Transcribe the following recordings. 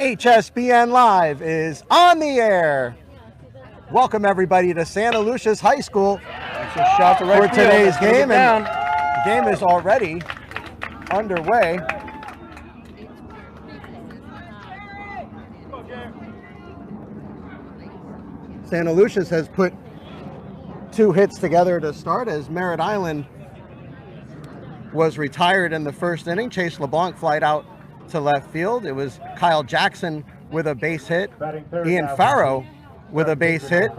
HSBN Live is on the air. Welcome everybody to Santaluces High School for today's game, and the game is already underway. Santaluces has put 2 hits together to start as Merritt Island was retired in the first inning. Chase Leblanc flied out to left field. It was Kyle Jackson with a base hit. Ian Farrow with a base hit.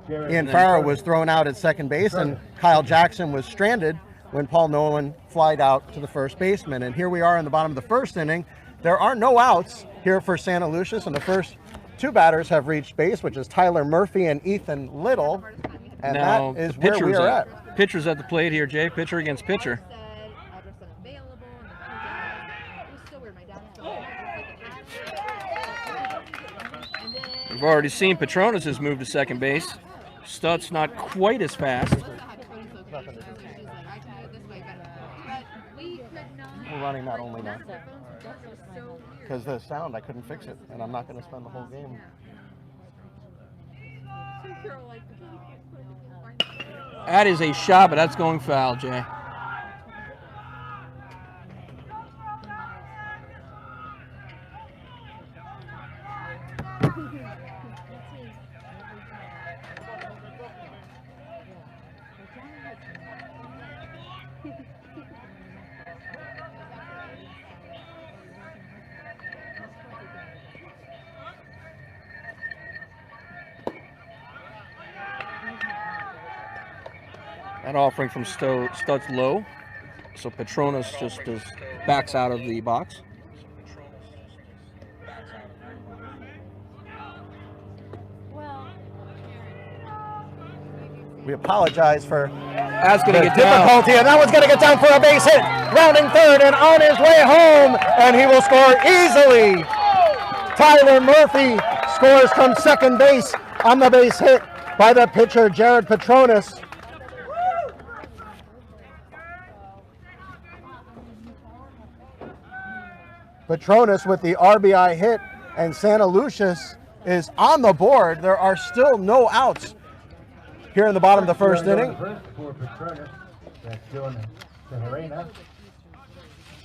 Ian Farrow was thrown out at second base, and Kyle Jackson was stranded when Paul Nolan flied out to the first baseman. And here we are in the bottom of the first inning. There are no outs here for Santaluces, and the first 2 batters have reached base, which is Tyler Murphy and Ethan Little. And now, that is where we are at. Pitcher's at the plate here, Jay. Pitcher against pitcher. We've already seen Patronis has moved to second base. Stutt's not quite as fast. We're running that only now. Because the sound, I couldn't fix it, and I'm not going to spend the whole game. That is a shot, but that's going foul, Jay. That offering from Stutt's low, so Patronis just backs out of the box. We apologize for That's going to get difficulty, down. and that one's going to get down for a base hit. Rounding third and on his way home, and he will score easily. Tyler Murphy scores from second base on the base hit by the pitcher, Jared Patronis. Patronis with the RBI hit, and Santaluces is on the board. There are still no outs here in the bottom of the first inning. For Patronis, that's Dylan Saharena.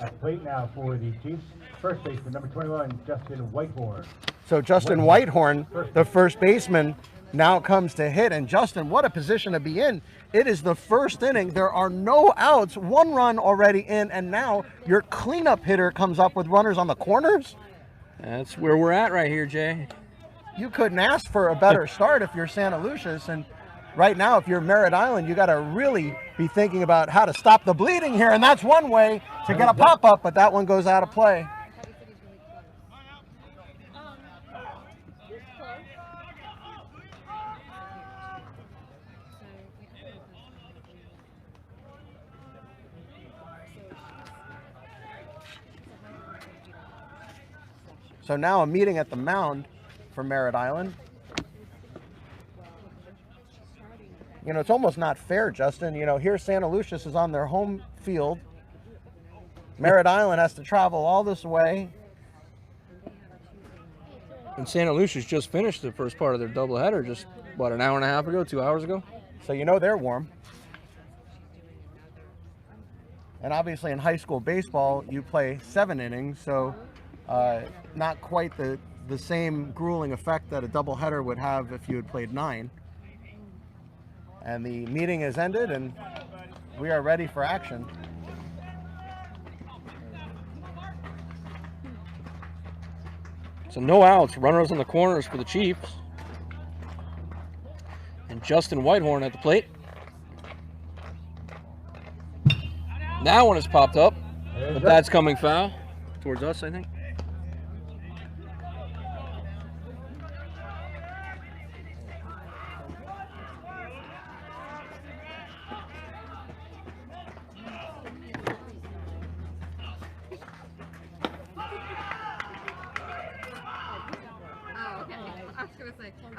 At plate now for the Chiefs. First baseman, number 21, Justin Whitehorn. So Justin Whitehorn, the first baseman, now comes to hit. And Justin, what a position to be in. It is the first inning. There are no outs. 1 run already in, and now your cleanup hitter comes up with runners on the corners. That's where we're at right here, Jay. You couldn't ask for a better start if you're Santaluces. And right now, if you're Merritt Island, you got to really be thinking about how to stop the bleeding here. And that's one way to get a pop-up, but that one goes out of play. So now a meeting at the mound for Merritt Island. You know, it's almost not fair, Justin. You know, here Santaluces is on their home field. Merritt Island has to travel all this way. And Santaluces just finished the first part of their doubleheader just, what, an hour and a half ago, 2 hours ago? So you know they're warm. And obviously in high school baseball, you play 7 innings, so not quite the same grueling effect that a doubleheader would have if you had played 9. And the meeting has ended, and we are ready for action. So no outs, runners in the corners for the Chiefs. And Justin Whitehorn at the plate. That one has popped up, but that's coming foul towards us, I think.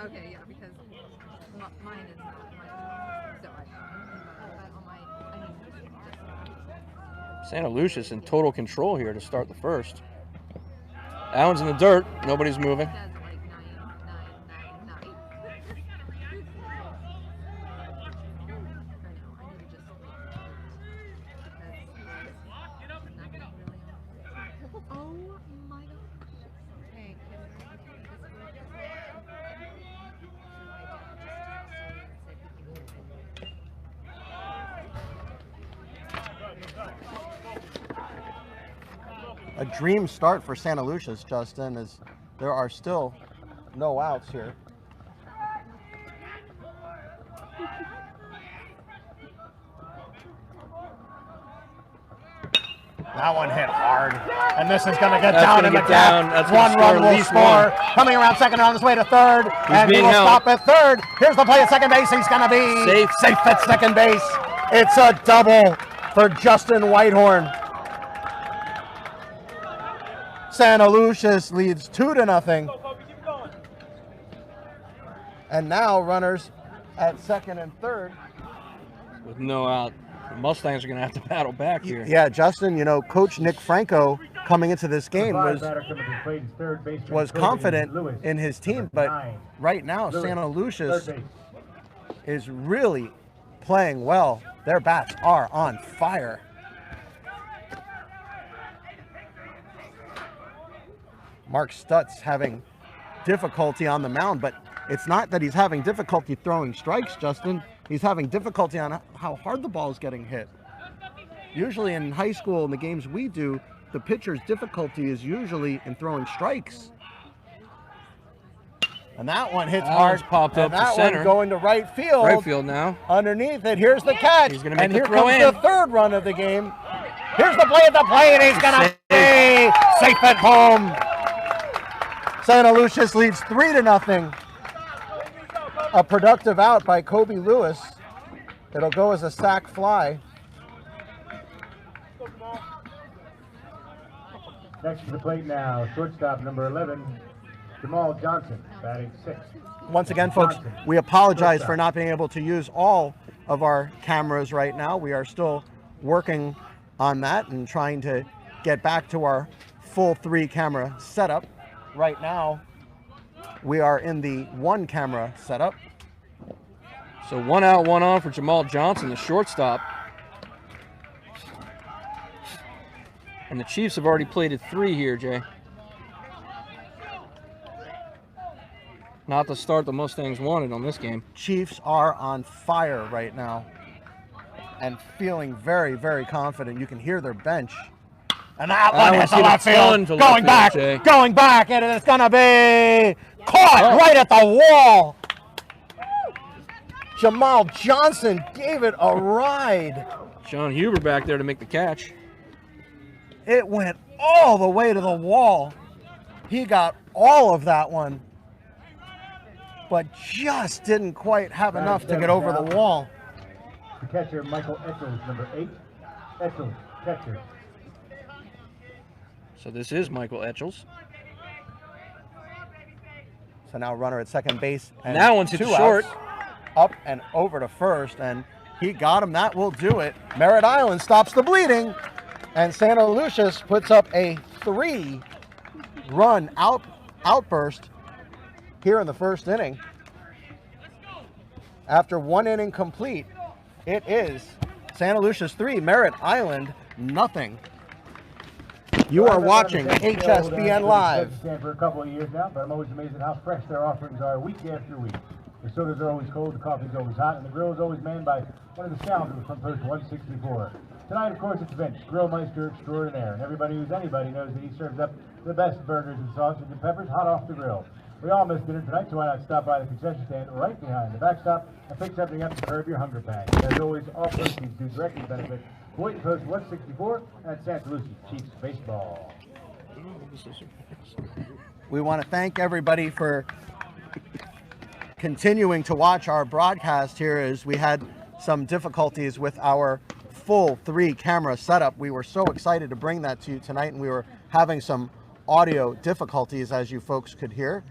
Okay, yeah, because mine is not so Santaluces in total control here to start the first. That one's in the dirt. Nobody's moving. That's like 9, 9, 9, 9. I need to just because oh my god. Hey, A dream start for Santaluces, Justin, as there are still no outs here. That one hit hard, and this is going to get down in the gap. One run will score. Coming around second on his way to third, and he will stop at third. Here's the play at second base. He's going to be safe at second base. It's a double for Justin Whitehorn. Santaluces leads 2-0. And now runners at second and third. With no out. The Mustangs are going to have to battle back here. Yeah, Justin, you know, Coach Nick Franco coming into this game was confident in his team, but right now Santaluces is really playing well. Their bats are on fire. Mark Stutz having difficulty on the mound, but it's not that he's having difficulty throwing strikes, Justin. He's having difficulty on how hard the ball is getting hit. Usually in high school, in the games we do, the pitcher's difficulty is usually in throwing strikes. And that one hits hard. Popped up to center. One going to right field. Right field now. Underneath it, here's the catch. He's going to make and the here throw comes in. the third run of the game. Here's the play at the plate, and he's going to be safe at home. Santaluces leads 3-0. A productive out by Kobe Lewis. It'll go as a sac fly. Next to the plate now, shortstop number 11, Jamal Johnson, batting 6th. Once again, folks, we apologize for not being able to use all of our cameras right now. We are still working on that and trying to get back to our full 3-camera setup. Right now, we are in the 1-camera setup. So 1 out, 1 on for Jamal Johnson, the shortstop. And the Chiefs have already played at 3 here, Jay. Not the start the Mustangs wanted on this game. Chiefs are on fire right now and feeling very, very confident. You can hear their bench. And that one hits the left field. Going back, and it's going to be caught right at the wall. Jamal Johnson gave it a ride. John Huber back there to make the catch. It went all the way to the wall. He got all of that one, but just didn't quite have enough to get over the wall. The catcher, Michael Etchels, number 8. Etchels, catcher. So this is Michael Etchels. So now runner at second base. And that one's hit short. Up and over to first, and he got him. That will do it. Merritt Island stops the bleeding, and Santaluces puts up a 3-run outburst here in the first inning. After 1 inning complete, it is Santaluces 3, Merritt Island nothing. You are watching HSBN Live. For a couple of years now, but I'm always amazed at how fresh their offerings are week after week. The sodas are always cold, the coffee's always hot, and the grill is always manned by one of the scoundrels from Post 164. Tonight, of course, it's Vince, Grillmeister extraordinaire, and everybody who's anybody knows that he serves up the best burgers and sausage and peppers hot off the grill. We all miss dinner tonight, so why not stop by the concession stand right behind the backstop and pick something up to curb your hunger pangs. As always, all proceeds do directly benefit Boynton Post 164 and Santaluces Chiefs Baseball. We want to thank everybody for continuing to watch our broadcast here, as we had some difficulties with our full 3-camera setup. We were so excited to bring that to you tonight, and we were having some audio difficulties, as you folks could hear.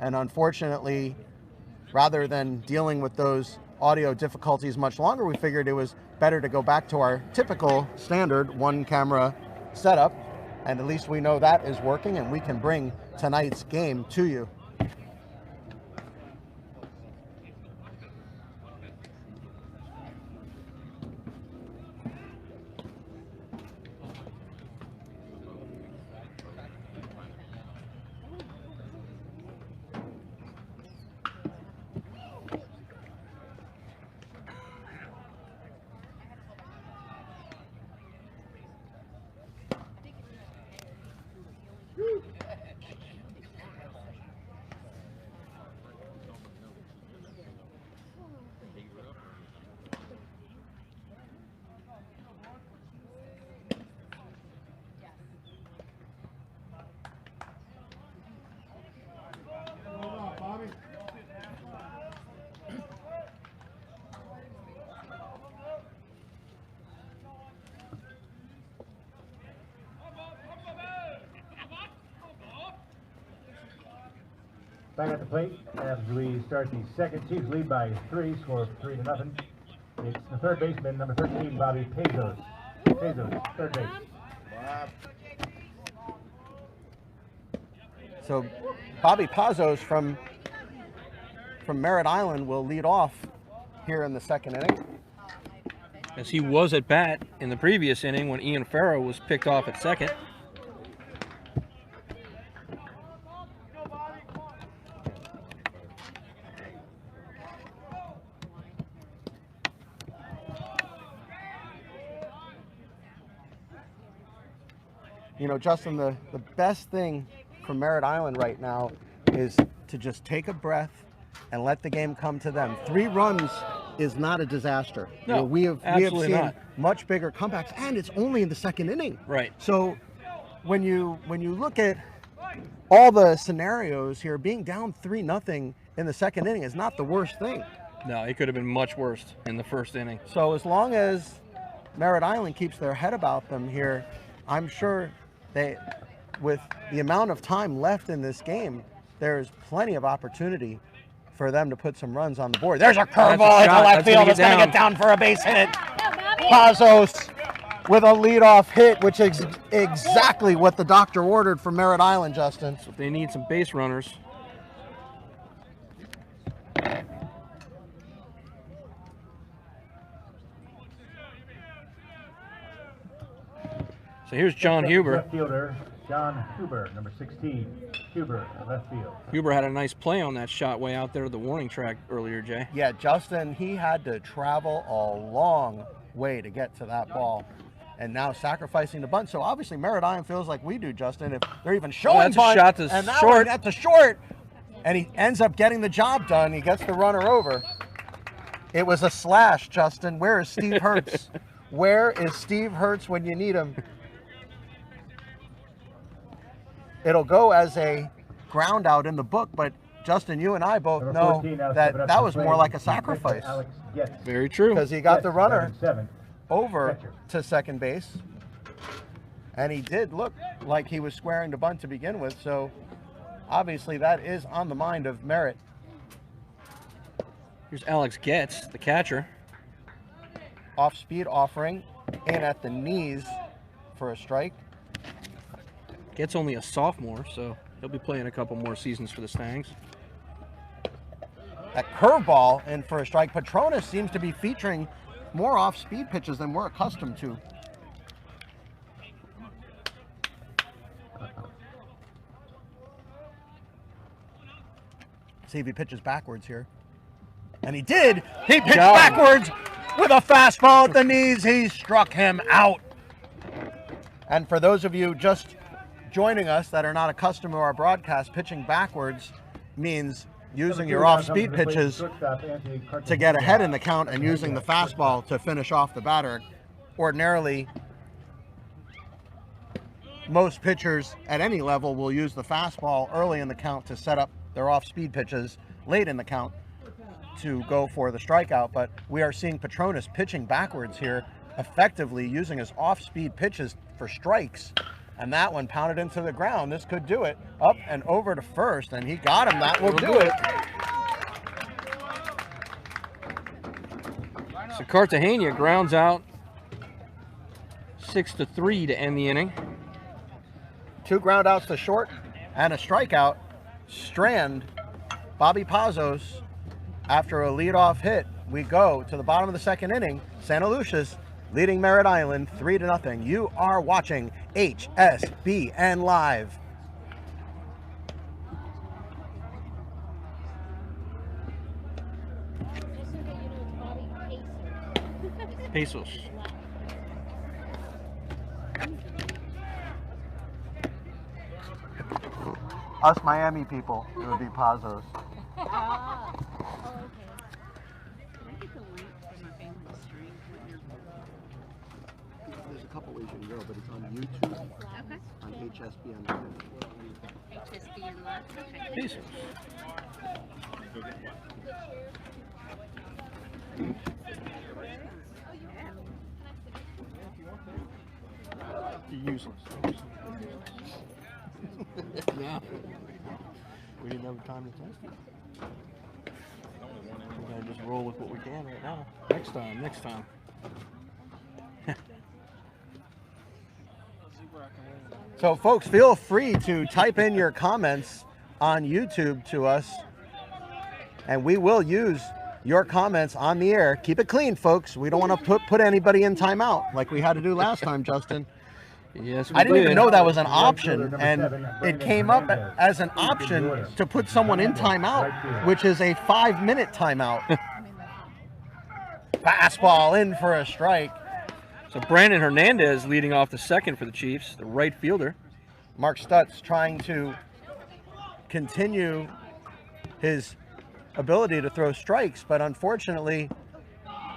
And unfortunately, rather than dealing with those audio difficulties much longer, we figured it was better to go back to our typical standard 1-camera setup. And at least we know that is working, and we can bring tonight's game to you. Back at the plate as we start the second. Chiefs lead by 3, score of 3-0. It's the third baseman, number 13, Bobby Pezos. Pezos, third base. So Bobby Pazos from Merritt Island will lead off here in the second inning. As he was at bat in the previous inning when Ian Farrow was picked off at second. You know, Justin, the best thing for Merritt Island right now is to just take a breath and let the game come to them. 3 runs is not a disaster. No, we have absolutely seen not. much bigger comebacks, and it's only in the second inning. Right. So when you look at all the scenarios here, being down 3-0 in the second inning is not the worst thing. No, it could have been much worse in the first inning. So as long as Merritt Island keeps their head about them here, I'm sure they, with the amount of time left in this game, there's plenty of opportunity for them to put some runs on the board. There's a curveball into left field. It's going to get down for a base hit. Pazos with a leadoff hit, which is exactly what the doctor ordered for Merritt Island, Justin. So they need some base runners. So here's John Huber. Left fielder, John Huber, number 16. Huber, left field. Huber had a nice play on that shot way out there at the warning track earlier, Jay. Yeah, Justin, he had to travel a long way to get to that ball. And now sacrificing the bunt. So obviously Merritt Island feels like we do, Justin. If they're even showing that's a bunt, shot to and that short. one, that's a short. And he ends up getting the job done. He gets the runner over. It was a slash, Justin. Where is Steve Hertz? Where is Steve Hertz when you need him? It'll go as a ground out in the book, but Justin, you and I both know that that was more like a sacrifice. Very true. Because he got the runner seven. over to second base, and he did look like he was squaring the bunt to begin with, so obviously that is on the mind of Merritt. Here's Alex Getz, the catcher. Off speed offering in at the knees for a strike. Getz only a sophomore, so he'll be playing a couple more seasons for the Stangs. That curveball in for a strike. Patronis seems to be featuring more off-speed pitches than we're accustomed to. See if he pitches backwards here. And he did! He pitched backwards with a fastball at the knees. He struck him out. And for those of you just joining us that are not accustomed to our broadcast, pitching backwards means using your off-speed pitches to get ahead in the count and using the fastball to finish off the batter. Ordinarily, most pitchers at any level will use the fastball early in the count to set up their off-speed pitches late in the count to go for the strikeout, but we are seeing Patronis pitching backwards here, effectively using his off-speed pitches for strikes. And that one pounded into the ground. This could do it. Up and over to first, and he got him. That will do it. So Cartagena grounds out 6-3 to end the inning. 2 ground outs to short and a strikeout. Strand Bobby Pazos after a leadoff hit. We go to the bottom of the 2nd inning. Santaluces leading Merritt Island 3-0. You are watching HSBN Live. Pesos. Us Miami people, it would be Pazos. Ah, oh, okay. Can I get the link for my family stream? There's a couple ways you can go, but it's on YouTube, Okay. on HSBN Live. HSBN Live. Okay. Pesos. Useless. Yeah. We didn't have time to test it. We gotta just roll with what we can right now. Next time, next time. So folks, feel free to type in your comments on YouTube to us, and we will use your comments on the air. Keep it clean, folks. We don't want to put anybody in timeout like we had to do last time, Justin. Yes, we I didn't even did. know that was an option, and it came up as an option to put someone in timeout, which is a 5-minute timeout. Fastball in for a strike. So Brandon Hernandez leading off the 2nd for the Chiefs, the right fielder. Mark Stutz trying to continue his ability to throw strikes, but unfortunately,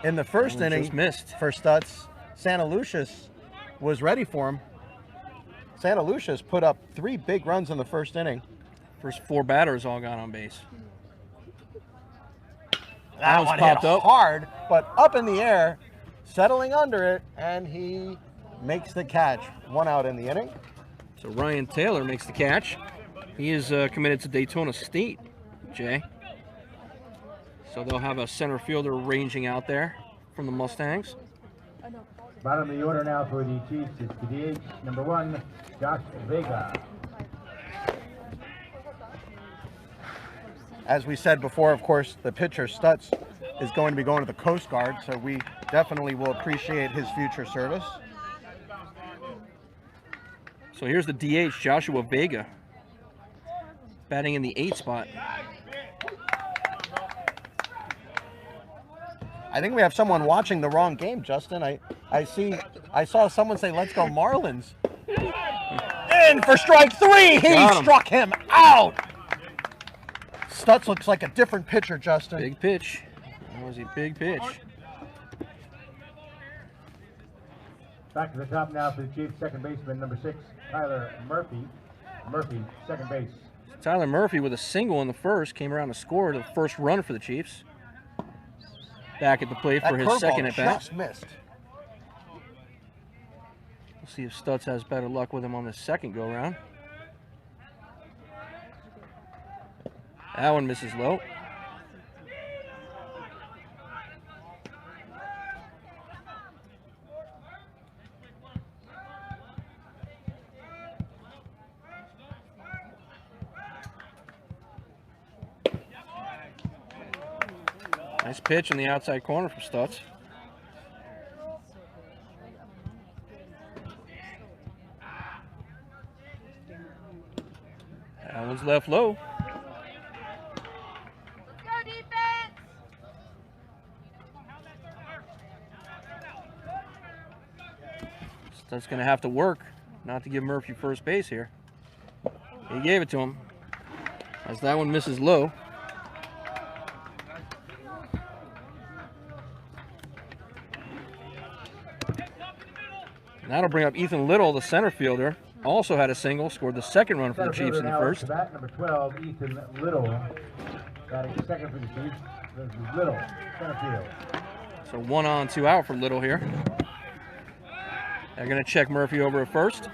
in the first inning, just missed. for Stutz, Santaluces was ready for him. Santaluces put up 3 big runs in the first inning. First 4 batters all got on base. That was one popped hit up. hard, but up in the air, settling under it, and he makes the catch. 1 out in the inning. So Ryan Taylor makes the catch. He is committed to Daytona State, Jay. So they'll have a center fielder ranging out there from the Mustangs. Bottom of the order now for the Chiefs is the DH, number 1, Josh Vega. As we said before, of course, the pitcher, Stutz, is going to be going to the Coast Guard, so we definitely will appreciate his future service. So here's the DH, Joshua Vega, batting in the 8th spot. I think we have someone watching the wrong game, Justin. I saw someone say, "Let's go Marlins." In for strike 3. He Got him. struck him out. Stutz looks like a different pitcher, Justin. Big pitch. That was a big pitch. Back to the top now for the Chiefs, second baseman, number 6, Tyler Murphy. Murphy, second base. Tyler Murphy with a single in the first came around to score the first run for the Chiefs. Back at the plate That for his curveball second at bat. just missed. We'll see if Stutz has better luck with him on the second go round. That one misses low. Nice pitch in the outside corner for Stutz. That one's left low. Go defense! Stutz going to have to work not to give Murphy first base here. He gave it to him. As that one misses low. And that'll bring up Ethan Little, the center fielder. Also had a single, scored the second run for the Center Chiefs in fielder the now first. to bat, number 12, Ethan Little. Batting second for the Chiefs. This is Little, center field. So 1 on, 2 out for Little here. They're going to check Murphy over at first.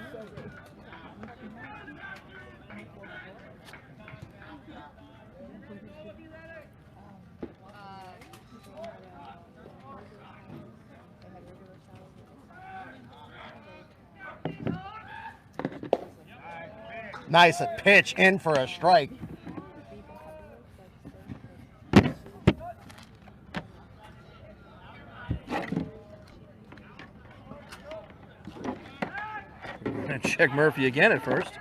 Nice pitch in for a strike. Gonna check Murphy again at first.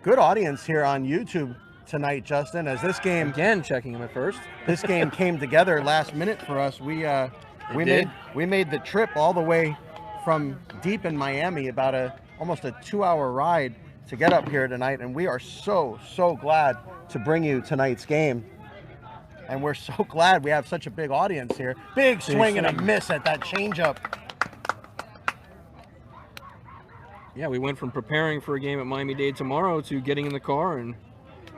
Good audience here on YouTube tonight, Justin, as this game Again checking him at first. this game came together last minute for us. We made the trip all the way from deep in Miami, about almost a 2-hour ride to get up here tonight, and we are so glad to bring you tonight's game. And we're so glad we have such a big audience here. Big swing and a miss at that changeup. Yeah, we went from preparing for a game at Miami-Dade tomorrow to getting in the car and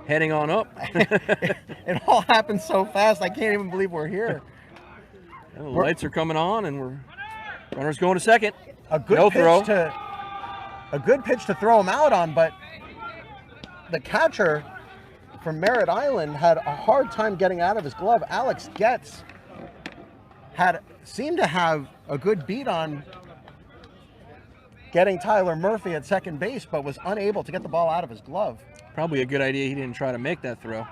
heading on up. It all happened so fast, I can't even believe we're here. And the lights are coming on, and runner's going to second. A good No pitch throw. a good pitch to throw him out on, but the catcher from Merritt Island had a hard time getting out of his glove. Alex Getz seemed to have a good beat on getting Tyler Murphy at second base, but was unable to get the ball out of his glove. Probably a good idea he didn't try to make that throw.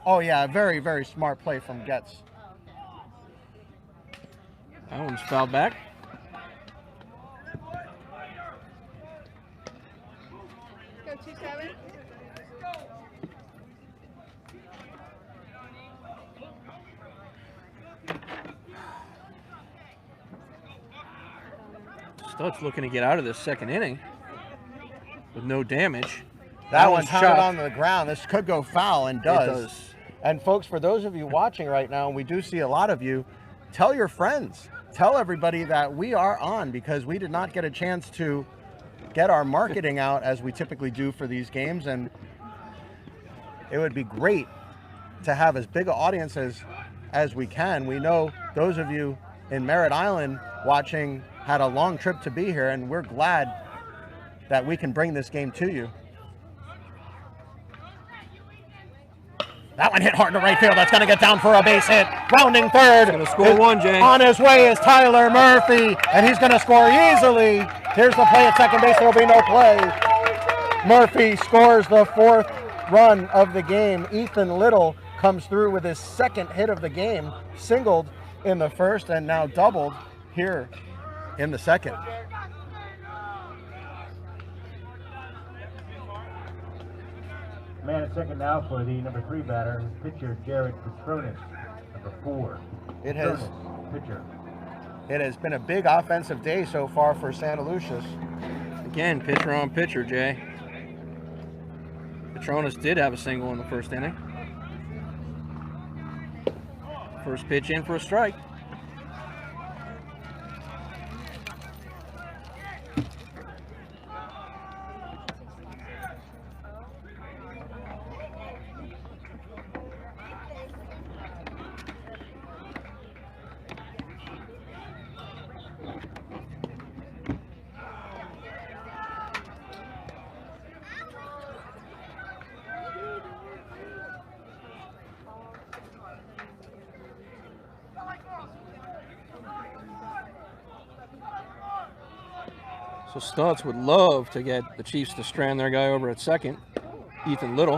Oh yeah, very smart play from Getz. That one's fouled back. Go 2-7. Stutz looking to get out of this second inning with no damage. That one's shot. pounded onto the ground. This could go foul, and does. It does. And folks, for those of you watching right now, and we do see a lot of you, tell your friends. Tell everybody that we are on, because we did not get a chance to get our marketing out as we typically do for these games, and it would be great to have as big an audience as we can. We know those of you in Merritt Island watching had a long trip to be here, and we're glad that we can bring this game to you. That one hit hard to right field. That's going to get down for a base hit. Rounding third. Gonna score one, Jay. On his way is Tyler Murphy, and he's going to score easily. Here's the play at second base. There will be no play. Murphy scores the 4th run of the game. Ethan Little comes through with his 2nd hit of the game, singled in the 1st and now doubled here in the 2nd. Man at second now for the number 3 batter, pitcher Jared Patronis, number 4. It has Pitcher. It has been a big offensive day so far for Santaluces. Again, pitcher on pitcher, Jay. Patronis did have a single in the 1st inning. First pitch in for a strike. So Stutz would love to get the Chiefs to strand their guy over at second, Ethan Little.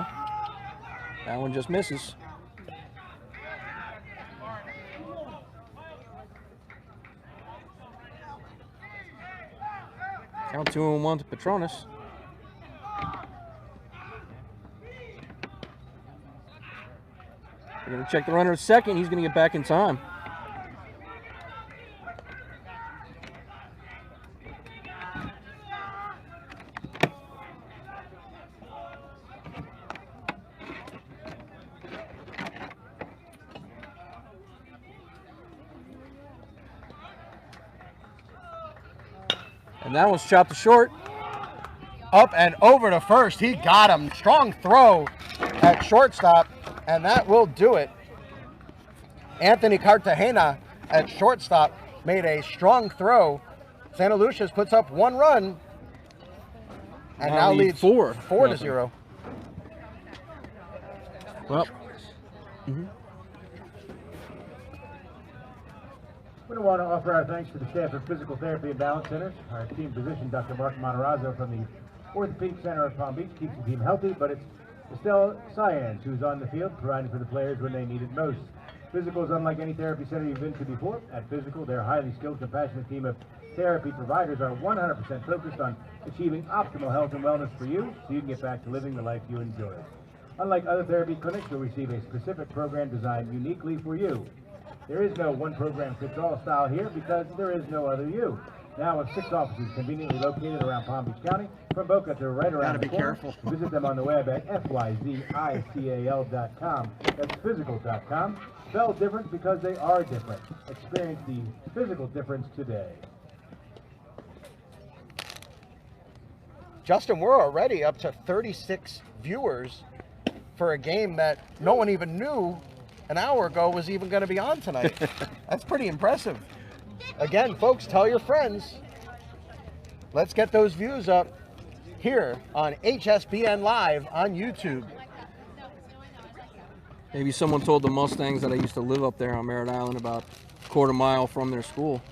That one just misses. Count 2-1 to Patronis. We're going to check the runner at second. He's going to get back in time. And that one's chopped to short. Up and over to first. He got him. Strong throw at shortstop, and that will do it. Anthony Cartagena at shortstop made a strong throw. Santaluces puts up 1 run and now leads 4-0. Well, We want to offer our thanks to the staff of Physical Therapy and Balance Centers. Our team physician, Dr. Mark Monterazzo from the Orthopedic Center of Palm Beach, keeps the team healthy, but it's Estelle Cyans who's on the field, providing for the players when they need it most. Physical is unlike any therapy center you've been to before. At Physical, their highly skilled, compassionate team of therapy providers are 100% focused on achieving optimal health and wellness for you so you can get back to living the life you enjoy. Unlike other therapy clinics, you'll receive a specific program designed uniquely for you. There is no one program fits all style here because there is no other you. Now with 6 offices conveniently located around Palm Beach County, from Boca to right around the corner. Visit them on the web at fyzical.com. That's physical.com. Spelled different because they are different. Experience the physical difference today. Justin, we're already up to 36 viewers for a game that no one even knew an hour ago was even going to be on tonight. That's pretty impressive. Again, folks, tell your friends. Let's get those views up here on HSBN Live on YouTube. Maybe someone told the Mustangs that I used to live up there on Merritt Island, about a quarter mile from their school.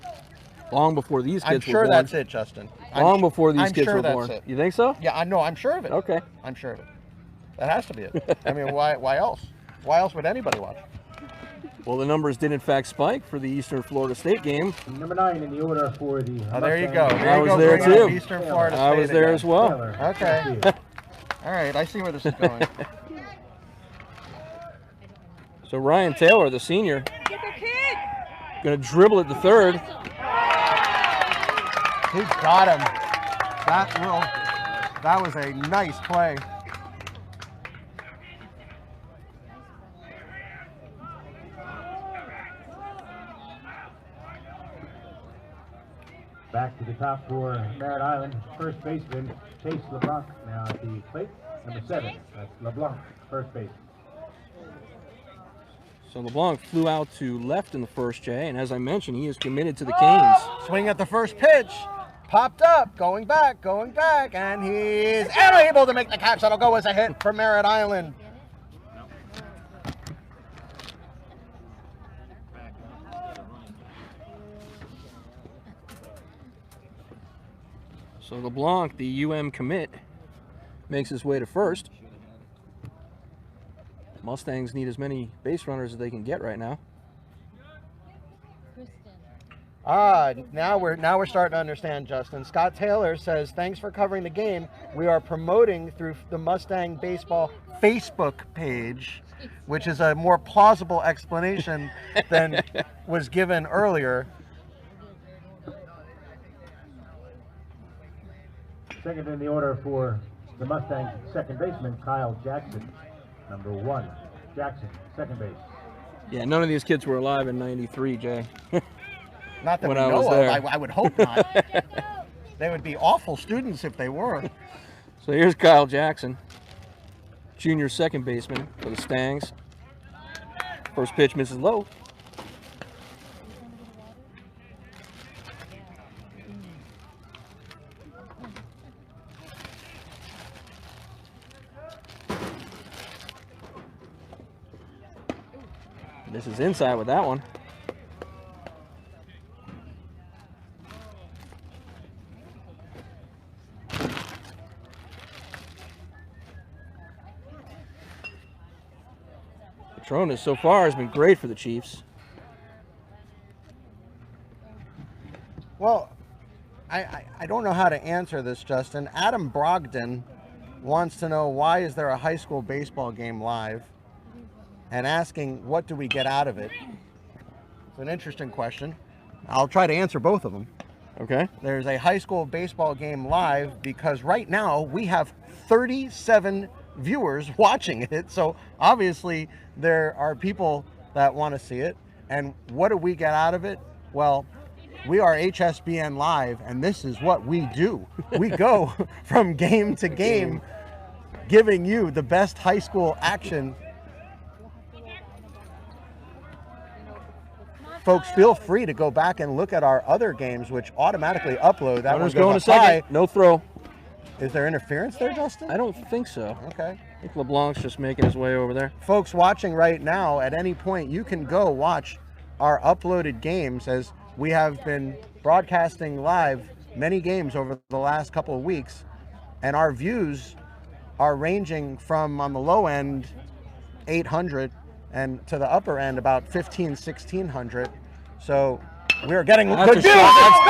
Long before these kids I'm sure were born. that's it, Justin. Long before these kids sure were that's born. it. You think so? Yeah, I know. I'm sure of it. Okay. I'm sure of it. That has to be it. I mean, why else? Why else would anybody watch? Well, the numbers did in fact spike for the Eastern Florida State game. Number 9 in the order for the Oh, there you go. Mustangs. I was there bringing up too. Eastern Florida I was State there again. as well. Taylor. Okay. All right, I see where this is going. So Ryan Taylor, the senior, Get the kid! going to dribble at the third. He got him. That was a nice play. Back to the top for Merritt Island. First baseman, Chase Leblanc, now at the plate. Number 7, that's Leblanc, first base. So LeBlanc flew out to left in the first, Jay, and as I mentioned, he is committed to the Canes. Swing at the first pitch. Popped up, going back, and he's unable to make the catch. That'll go as a hit for Merritt Island. So LeBlanc, the UM commit, makes his way to first. Mustangs need as many base runners as they can get right now. Now we're starting to understand, Justin. Scott Taylor says, thanks for covering the game. We are promoting through the Mustang Baseball Facebook page, which is a more plausible explanation than was given earlier. Second in the order for the Mustangs, second baseman, Kyle Jackson. Number 1, Jackson, second base. Yeah, none of these kids were alive in '93, Jay. Not that When we I know was of. there. I would hope not. They would be awful students if they were. So here's Kyle Jackson, junior second baseman for the Stangs. First pitch misses low. This is inside with that one. Patronis so far has been great for the Chiefs. Well, I don't know how to answer this, Justin. Adam Brogdon wants to know, why is there a high school baseball game live? And asking, what do we get out of it? It's an interesting question. I'll try to answer both of them. Okay. There's a high school baseball game live because right now we have 37 viewers watching it. So obviously there are people that want to see it. And what do we get out of it? Well, we are HSBN Live, and this is what we do. We go from game to game, giving you the best high school action. Folks, feel free to go back and look at our other games, which automatically upload. That Runner's one going goes to up high. second. No throw. Is there interference there, Justin? I don't think so. Okay. I think LeBlanc's just making his way over there. Folks watching right now, at any point, you can go watch our uploaded games as we have been broadcasting live many games over the last couple of weeks, and our views are ranging from, on the low end, 800, and to the upper end, about 1600. So we're getting That's good a views. shot.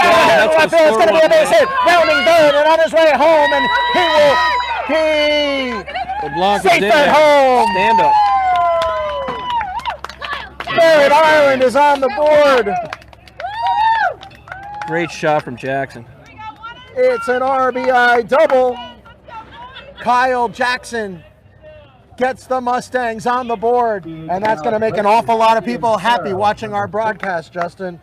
That's the It's going to be a base hit. Rounding third, and on his way home, and Leblanc is safe in at there. home. Stand up. Merritt Island is on the board. Great shot from Jackson. It's an RBI double. Kyle Jackson gets the Mustangs on the board, and that's going to make an awful lot of people happy watching our broadcast, Justin.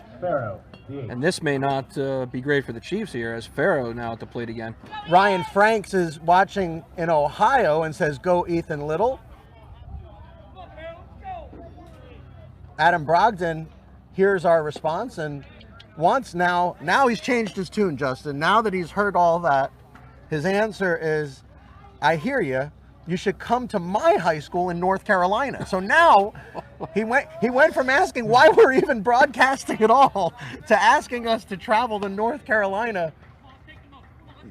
And this may not be great for the Chiefs here, as Farrow now at the plate again. Ryan Franks is watching in Ohio and says, "Go Ethan Little." Adam Brogdon hears our response and wants now he's changed his tune, Justin. Now that he's heard all that, his answer is, "I hear you. You should come to my high school in North Carolina." So now he went from asking why we're even broadcasting at all to asking us to travel to North Carolina.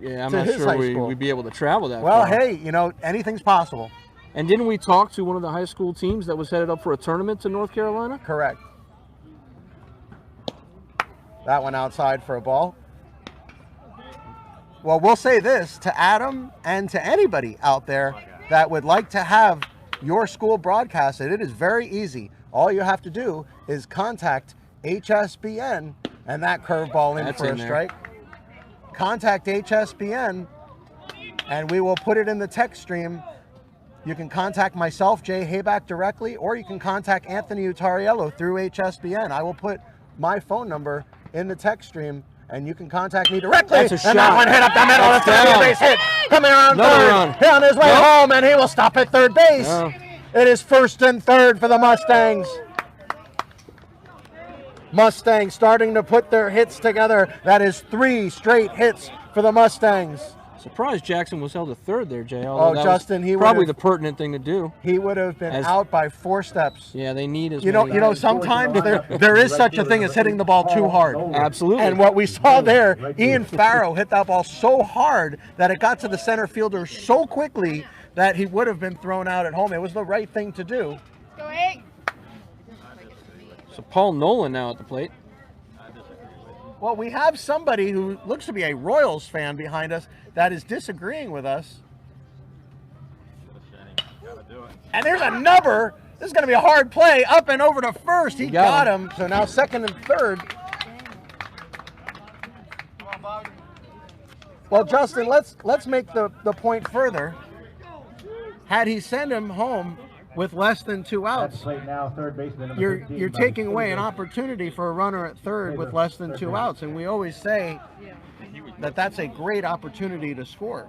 Yeah, I'm To not his sure high school. we'd be able to travel that Well, far. hey, you know, anything's possible. And didn't we talk to one of the high school teams that was headed up for a tournament to North Carolina? Correct. That one outside for a ball. Well, we'll say this to Adam and to anybody out there that would like to have your school broadcasted. It is very easy. All you have to do is contact HSBN, and that curveball in That's for in a there. strike. Contact HSBN, and we will put it in the text stream. You can contact myself, Jay Hayback, directly, or you can contact Anthony Utariello through HSBN. I will put my phone number in the text stream, and you can contact me directly. That's a and shot. that one hit up the middle. That's It's going to be a down. base hit. Coming around Another third. run. He on his way Nope. home, and he will stop at third base. No. It is first and third for the Mustangs. Mustangs starting to put their hits together. That is 3 straight hits for the Mustangs. Surprised Jackson was held to third there, Jay. Oh, Although that Justin, was he probably would've- the pertinent thing to do. He would have been As- out by 4 steps. Yeah, they need as You know, many- sometimes there is such a thing as hitting the ball too hard. Absolutely. And what we saw there, Ian Farrow hit that ball so hard that it got to the center fielder so quickly that he would have been thrown out at home. It was the right thing to do. Go 8. So Paul Nolan now at the plate. Well, we have somebody who looks to be a Royals fan behind us that is disagreeing with us. And there's a number. This is going to be a hard play. Up and over to first. He got got him. So now second and third. Well, Justin, let's make the point further. Had he sent him home with less than 2 outs, Plate now, third baseman, number you're 15, taking by away an Stewart. opportunity for a runner at third with less than 2 outs, and we always say that that's a great opportunity to score.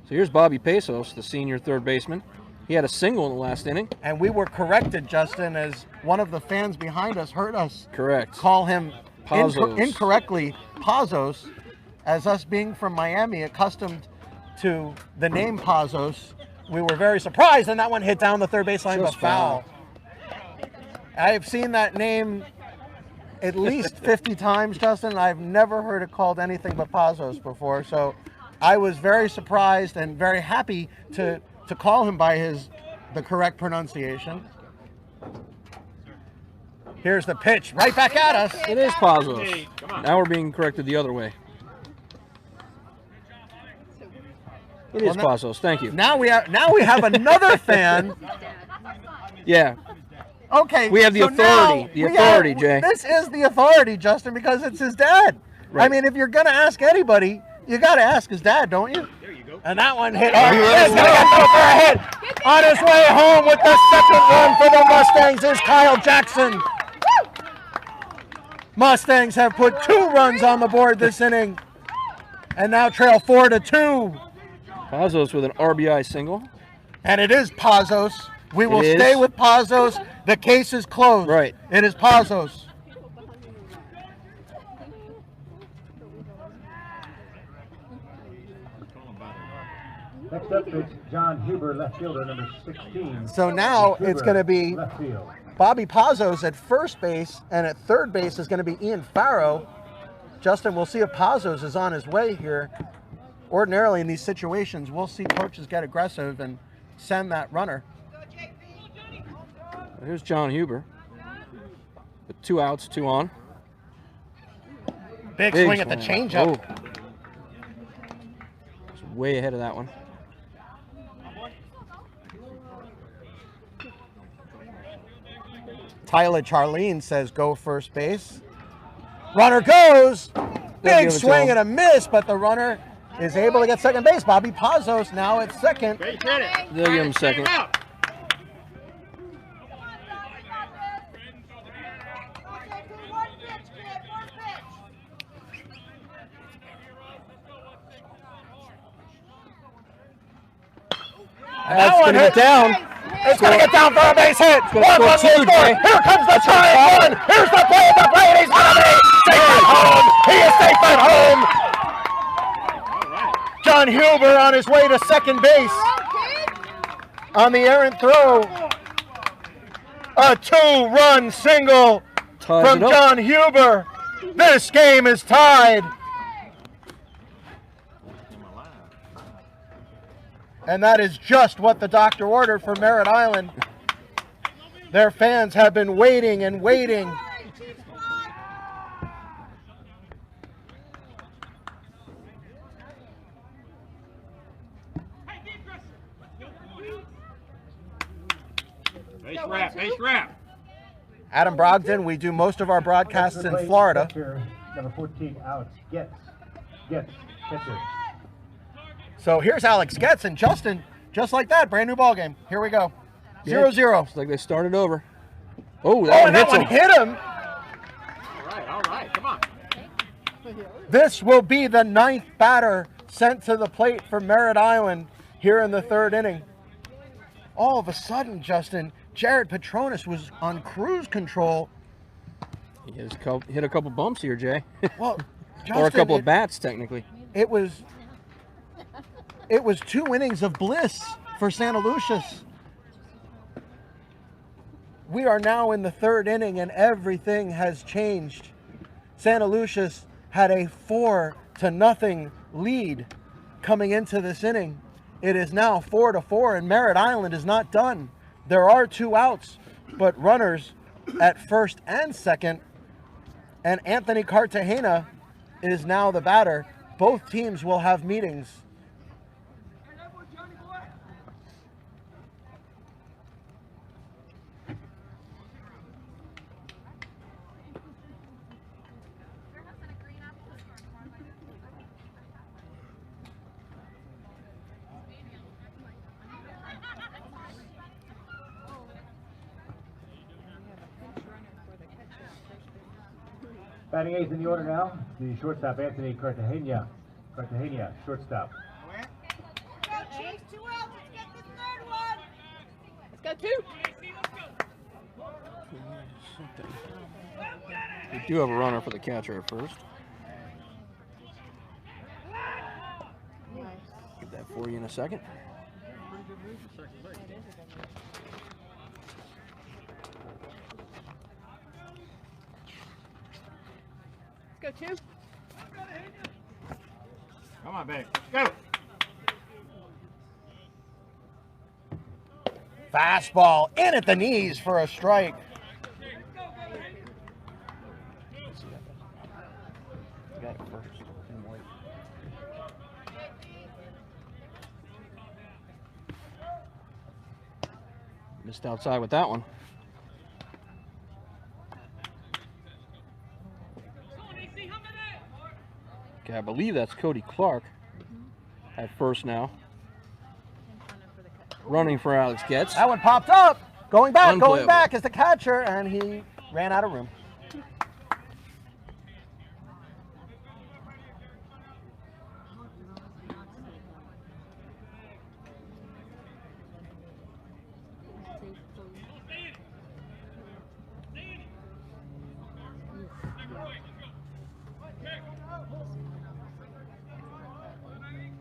So here's Bobby Pesos, the senior third baseman. He had a single in the last inning. And we were corrected, Justin, as one of the fans behind us heard us Correct. call him Pazos. incorrectly Pazos, as us being from Miami, accustomed to the name Pazos. We were very surprised, and that one hit down the third baseline, but Just foul. I have seen that name at least 50 times, Justin, and I've never heard it called anything but Pazos before. So I was very surprised and very happy to call him by the correct pronunciation. Here's the pitch right back at us. It is Pazos. Now we're being corrected the other way. It is Well, Pazos. Thank you. Now we have another fan. Yeah. Okay, We have the so authority. now The we authority, Jay. This is the authority, Justin, because it's his dad. I Right. mean, if you're gonna ask anybody, you gotta ask his dad, don't you? There you go. And that one hit hard. He let He's us gonna get through for a hit. On his way home with the second run for the Mustangs is Kyle Jackson. Mustangs have put 2 runs on the board this inning, and now trail 4-2. Pazos with an RBI single. And it is Pazos. We will It stay is. with Pazos. The case is closed. Right. It is Pazos. Next up, it's John Huber, left fielder, number 16. So now Huber, it's going to be left field. Bobby Pazos at first base, and at third base is going to be Ian Farrow. Justin, we'll see if Pazos is on his way here. Ordinarily in these situations, we'll see coaches get aggressive and send that runner. Here's John Huber. With 2 outs, 2 on. Big swing at the changeup. Oh. Way ahead of that one. Tyler Charlene says go first base. Runner goes. Big swing and a miss, but the runner is able to get second base. Bobby Pazos now at second. They'll give him second. That's going to get down. It's going to get down for a base hit. One run to score. Here comes the tying run. Here's the play at the plate. He's going to be safe at home. He is safe at home. John Huber on his way to second base. On the errant throw. A 2-run single from John Huber. This game is tied. And that is just what the doctor ordered for Merritt Island. Their fans have been waiting and waiting. Base wrap. Adam Brogdon, we do most of our broadcasts in Florida. Number 14, Alex Getz, catcher. So here's Alex Getz, and Justin, just like that, brand new ball game. Here we go. 0-0. It's like they started over. Oh, that one hit him. All right, come on. This will be the 9th batter sent to the plate for Merritt Island here in the 3rd inning. All of a sudden, Justin, Jared Patronis was on cruise control. He has hit a couple bumps here, Jay. Well, Justin, or a couple of bats, technically. It was 2 innings of bliss for Santaluces. We are now in the 3rd inning and everything has changed. Santaluces had a 4-0 lead coming into this inning. It is now 4-4 and Merritt Island is not done. There are 2 outs, but runners at first and second. And Anthony Cartagena is now the batter. Both teams will have meetings. Batting 8th in the order now, the shortstop Anthony Cartagena, shortstop. Chiefs, 2 outs. Let's get this 3rd one. Let's go 2. We do have a runner for the catcher at first. Get that for you in a second. Let's go 2. Come on, babe. Let's go. Fastball in at the knees for a strike. Missed outside with that one. Okay, I believe that's Cody Clark at first now. Running for Alex Getz. That one popped up. Going back is the catcher, and he ran out of room.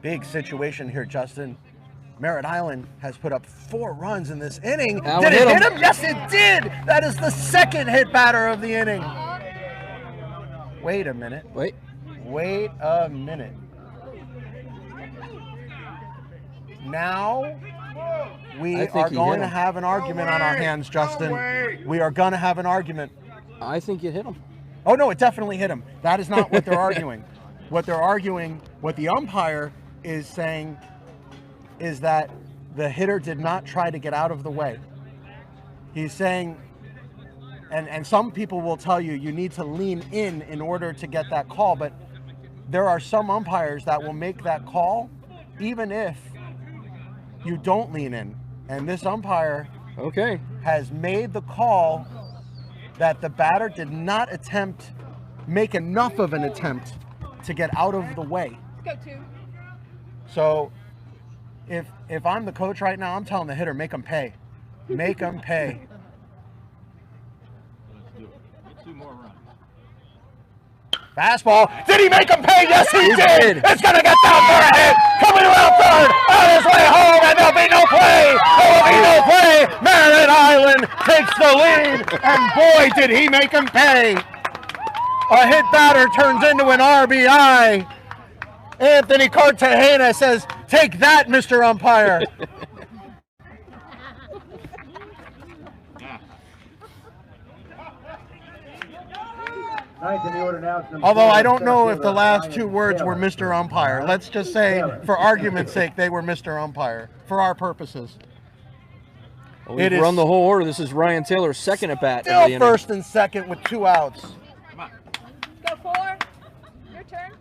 Big situation here, Justin. Merritt Island has put up 4 runs in this inning. Allen Did it hit hit him. him? Yes, it did. That is the second hit batter of the inning. Wait a minute. Wait. Wait a minute. Now we I think are he going hit to him. have an argument on our hands, Justin. We are going to have an argument. I think it hit him. Oh, no, it definitely hit him. That is not what they're arguing. What they're arguing, what the umpire is saying, is that the hitter did not try to get out of the way. He's saying, and some people will tell you, you need to lean in order to get that call, but there are some umpires that will make that call even if you don't lean in. And this umpire Okay. has made the call that the batter did not make enough of an attempt to get out of the way. Let's go 2. So if I'm the coach right now, I'm telling the hitter, make him pay. Make him pay. Fastball. Did he make him pay? Yes, he did. It's going to get down for a hit. Coming around third. On his way home, and there'll be no play. There will be no play. Merritt Island takes the lead, and boy, did he make him pay. A hit batter turns into an RBI. Anthony Cartagena says, take that, Mr. Umpire. Ninth in the order now. It's number Although 4, I don't know if center the fielder, last Ryan 2 words were Taylor. Mr. Umpire. Let's just say, for argument's sake, they were Mr. Umpire, for our purposes. Well, It we've is run the whole order. This is Ryan Taylor's second at bat. Still first and second with 2 outs. Go 4. Your turn.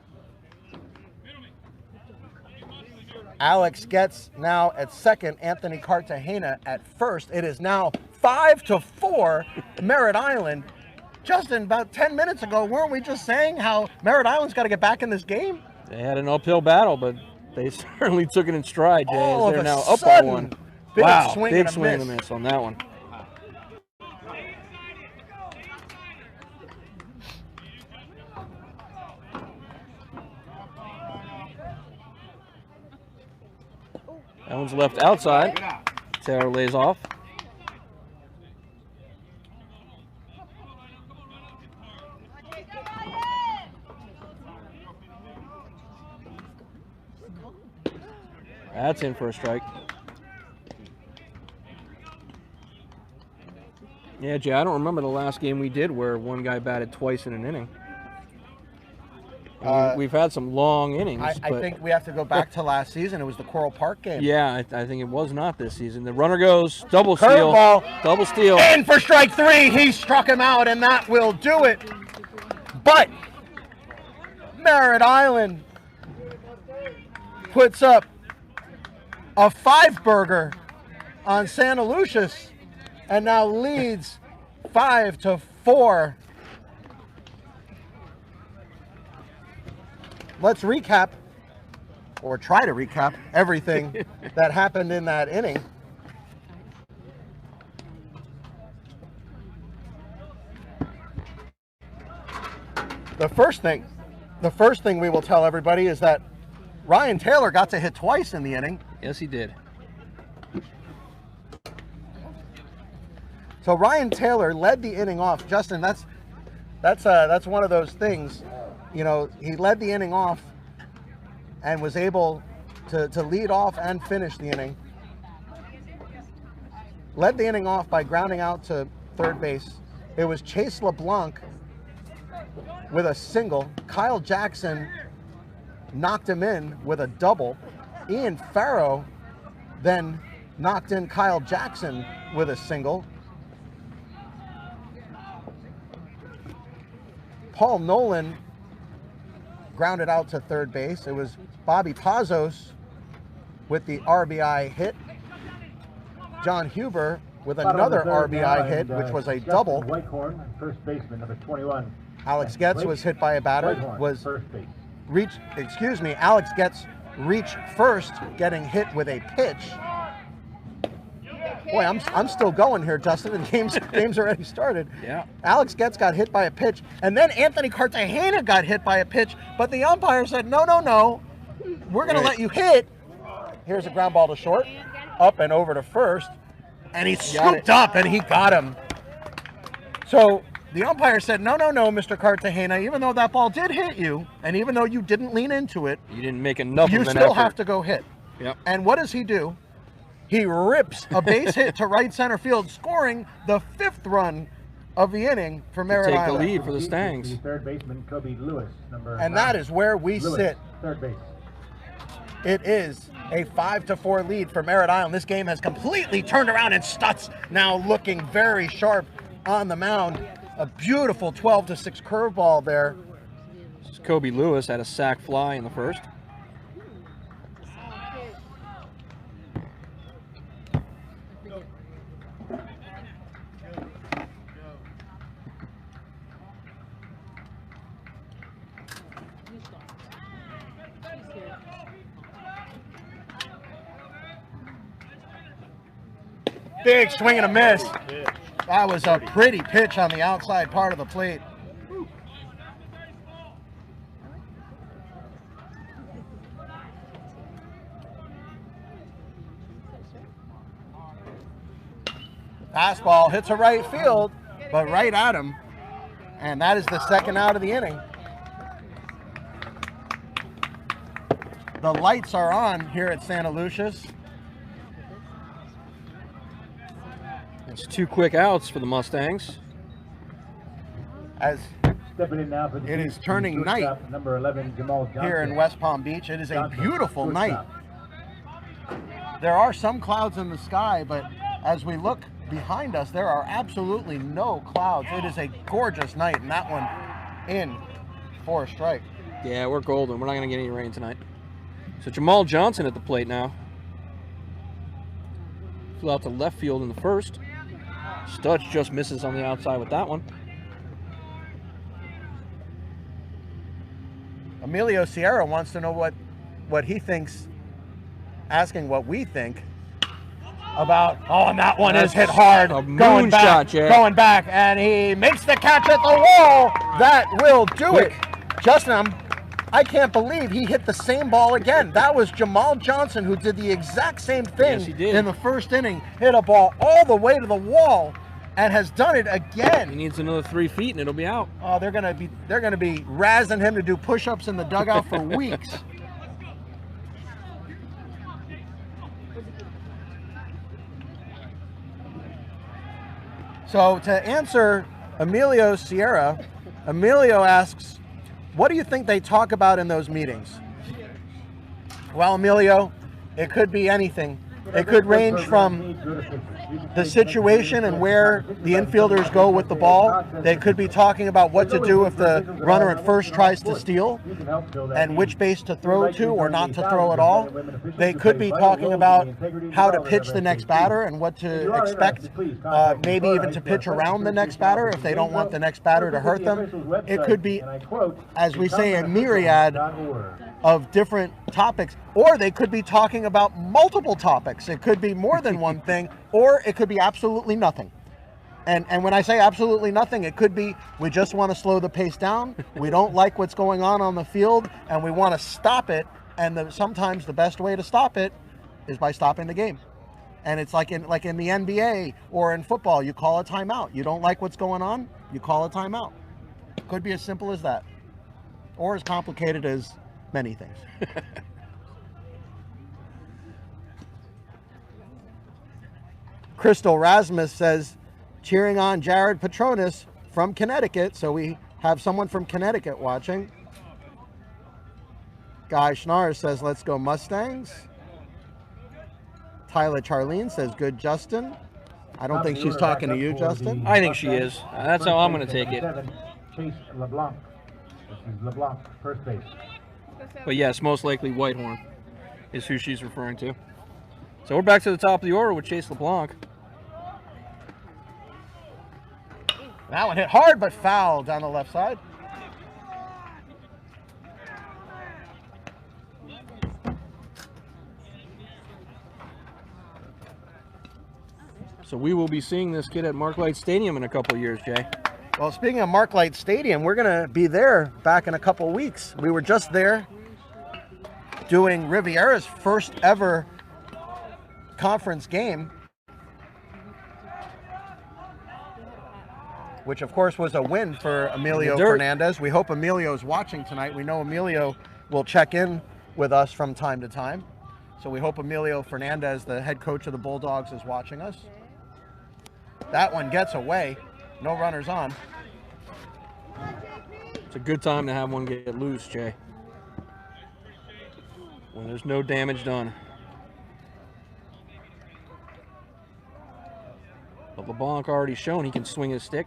Alex gets now at second, Anthony Cartagena at first. It is now 5-4, Merritt Island. Justin, about 10 minutes ago, weren't we just saying how Merritt Island's got to get back in this game? They had an uphill battle, but they certainly took it in stride, Jay. All As of they're a now up by sudden, 1. big Wow, swing big and a swing and a miss. miss on that one. That one's left outside. Taylor lays off. That's in for a strike. Yeah, Jay, I don't remember the last game we did where one guy batted twice in an inning. We've had some long innings. I but think we have to go back to last season. It was the Coral Park game. yeah, I think it was not this season. The runner goes, double steal. Curveball. Double steal. In for strike 3. He struck him out, and that will do it. But Merritt Island puts up a 5-burger on Santaluces and now leads 5-4. Let's recap, or try to recap, everything that happened in that inning. The first thing we will tell everybody is that Ryan Taylor got to hit twice in the inning. Yes, he did. So Ryan Taylor led the inning off. Justin, that's one of those things. You know, he led the inning off and was able to lead off and finish the inning. Led the inning off by grounding out to third base. It was Chase LeBlanc with a single. Kyle Jackson knocked him in with a double. Ian Farrow then knocked in Kyle Jackson with a single. Paul Nolan grounded out to third base. It was Bobby Pazos with the RBI hit. John Huber with another RBI hit, which was a double. Whitehorn, first baseman, number 21. Alex Getz was hit by a batter. Was first base. Alex Getz reached first, getting hit with a pitch. Boy, I'm still going here, Justin, and game's already started. Yeah. Alex Getz got hit by a pitch, and then Anthony Cartagena got hit by a pitch, but the umpire said, no, we're going to let you hit, Here's a ground ball to short, up and over to first, and he scooped up and he got him. So the umpire said, no, Mr. Cartagena, even though that ball did hit you, and even though you didn't lean into it, You didn't make enough you of an still effort. have to go hit. Yep. And what does he do? He rips a base hit to right center field, scoring the 5th run of the inning for Merritt Take the Island. lead for the Stangs. Third baseman Kobe Lewis, number And 9. that is where we Lewis, sit. third base. It is a 5-4 lead for Merritt Island. This game has completely turned around, and Stutz now looking very sharp on the mound. A beautiful 12-6 curveball there. This is Kobe Lewis had a sac fly in the first. Big swing and a miss. That was a pretty pitch on the outside part of the plate. Fastball hits a right field, but right at him. And that is the 2nd out of the inning. The lights are on here at Santaluces. It's 2 quick outs for the Mustangs. As Stepping in now for the it is turning shortstop, night number 11, Jamal Johnson. here in West Palm Beach. It is a Johnson, beautiful night. shortstop. There are some clouds in the sky, but as we look behind us, there are absolutely no clouds. It is a gorgeous night, and that one in for a strike. Yeah, we're golden. We're not going to get any rain tonight. So Jamal Johnson at the plate now. Flew out to left field in the first. Stutz just misses on the outside with that one. Emilio Sierra wants to know what he thinks, asking what we think about, oh, and that one is hit hard. A Going back, moonshot, Jay. going back, and he makes the catch at the wall. That will do it. Justin, I can't believe he hit the same ball again. That was Jamal Johnson who did the exact same thing Yes, he did. in the first inning. Hit a ball all the way to the wall and has done it He again. needs another 3 feet and it'll be out. Oh, they're gonna be razzing him to do push-ups in the dugout for weeks. So to answer Emilio Sierra, Emilio asks, what do you think they talk about in those meetings? Well, Emilio, it could be anything. It could range from the situation and where the infielders go with the ball. They could be talking about what to do if the runner at first tries to steal and which base to throw to or not to throw at all. They could be talking about how to pitch the next batter and what to expect, maybe even to pitch around the next batter if they don't want the next batter to hurt them. It could be, as we say, a myriad of different topics, or they could be talking about multiple topics. It could be more than one thing, or it could be absolutely nothing. And when I say absolutely nothing, it could be we just want to slow the pace down. We don't like what's going on the field, and we want to stop it. And sometimes the best way to stop it is by stopping the game. And it's like in the NBA or in football, you call a timeout. You don't like what's going on, you call a timeout. Could be as simple as that, or as complicated as many things. Crystal Rasmus says, cheering on Jared Patronis from Connecticut. So we have someone from Connecticut watching. Guy Schnarr says, let's go Mustangs. Tyler Charlene says, good Justin. I don't think she's talking to you, Justin. I think she is. That's how I'm going to take it. Chase Leblanc. This is Leblanc, first base. But yes, most likely Whitehorn is who she's referring to. So we're back to the top of the order with Chase Leblanc. That one hit hard but foul down the left side. So we will be seeing this kid at Marklight Stadium in a couple years, Jay. Well, speaking of Marklight Stadium, we're going to be there back in a couple weeks. We were just there doing Riviera's first ever conference game, which of course was a win for Emilio Fernandez. We hope Emilio's watching tonight. We know Emilio will check in with us from time to time. So we hope Emilio Fernandez, the head coach of the Bulldogs, is watching us. That one gets away. No runners on. It's a good time to have one get loose, Jay. When there's no damage done. But LeBlanc already shown he can swing his stick.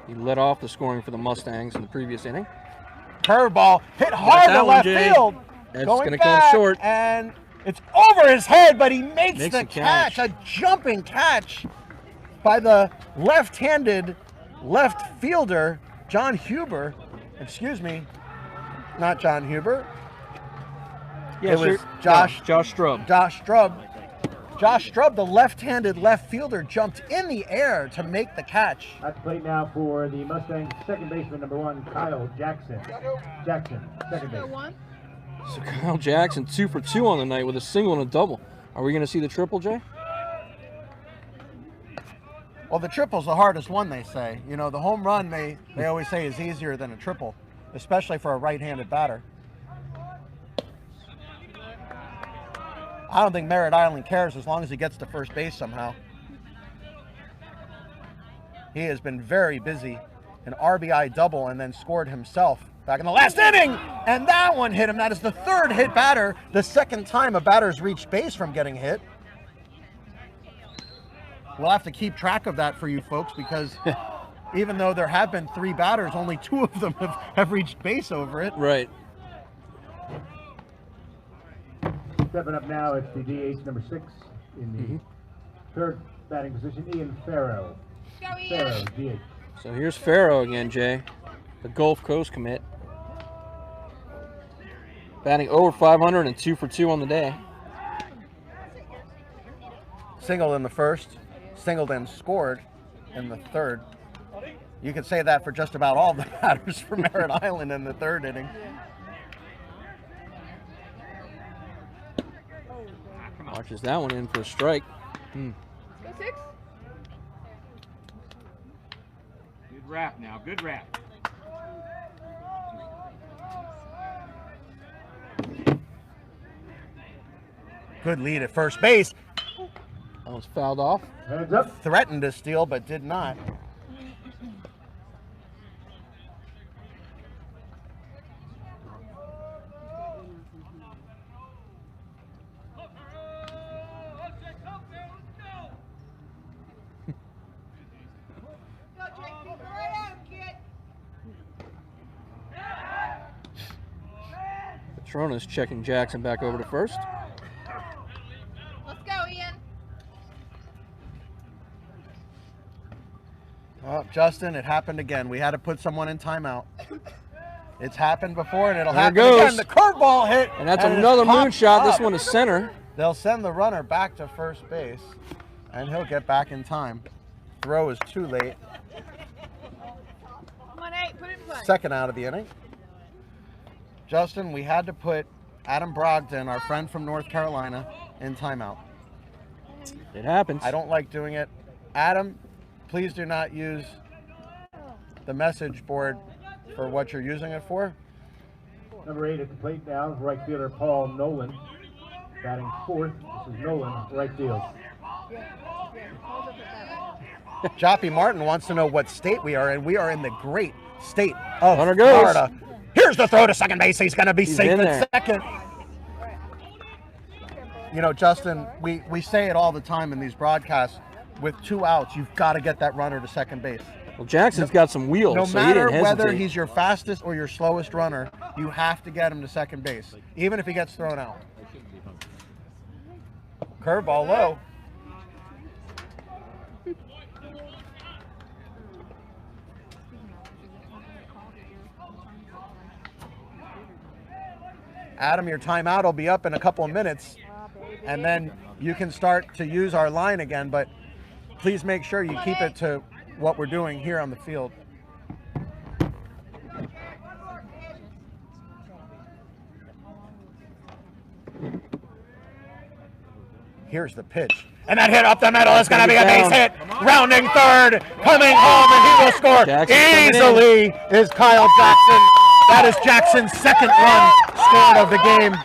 He led off the scoring for the Mustangs in the previous inning. Curveball hit hard to left field. That's going to come short. And it's over his head, but he makes the catch. A jumping catch by the left-handed left fielder, John Huber. Excuse me, not John Huber. Yeah, it was Josh Strub. Josh Strub. Josh Strub, the left-handed left fielder, jumped in the air to make the catch. At the plate now for the Mustangs second baseman number 1, Kyle Jackson. Second base. So Kyle Jackson 2 for 2 on the night with a single and a double. Are we going to see the triple, Jay? Well, the triple's the hardest one, they say. You know, the home run, they always say, is easier than a triple, especially for a right-handed batter. I don't think Merritt Island cares as long as he gets to first base somehow. He has been very busy. An RBI double and then scored himself back in the last inning. And that one hit him. That is the third hit batter, the second time a batter's reached base from getting hit. We'll have to keep track of that for you folks because even though there have been 3 batters, only 2 of them have reached base over it. Right. Stepping up now, it's the DH number 6 in the third batting position, Ian Farrow. Farrow, DH. So here's Farrow again, Jay, the Gulf Coast commit. Batting over 500 and 2 for 2 on the day. Singled in the first, singled and scored in the third. You could say that for just about all the batters for Merritt Island in the third inning. Watches that one in for a strike. Go 6. Good wrap now, good wrap. Good lead at first base. That was fouled off. Heads up. Threatened to steal, but did not. Patronis checking Jackson back over to first. Let's go, Ian. Oh, Justin, it happened again. We had to put someone in timeout. It's happened before, and it'll happen again. The curveball hit. And that's another moonshot. This one is center. They'll send the runner back to first base, and he'll get back in time. Throw is too late. Come on, 8. Put it in play. Second out of the inning. Justin, we had to put Adam Brogdon, our friend from North Carolina, in timeout. It happens. I don't like doing it. Adam, please do not use the message board for what you're using it for. Number 8 at the plate now, right fielder Paul Nolan. Batting 4th, this is Nolan, right field. Joppy Martin wants to know what state we are in. We are in the great state of Runner goes. Florida. Here's the throw to second base. He's going to be safe at second. You know, Justin, we say it all the time in these broadcasts. With 2 outs, you've got to get that runner to second base. Well, Jackson's got some wheels, No so he matter didn't whether hesitate. he's your fastest or your slowest runner, you have to get him to second base, even if he gets thrown out. Curveball low. Adam, your timeout will be up in a couple of minutes, and then you can start to use our line again, but please make sure you keep it to what we're doing here on the field. Here's the pitch. And that hit up the middle is going to be a base hit. Rounding third, coming home, and he will score easily is Kyle Jackson. That is Jackson's second run scored of the game.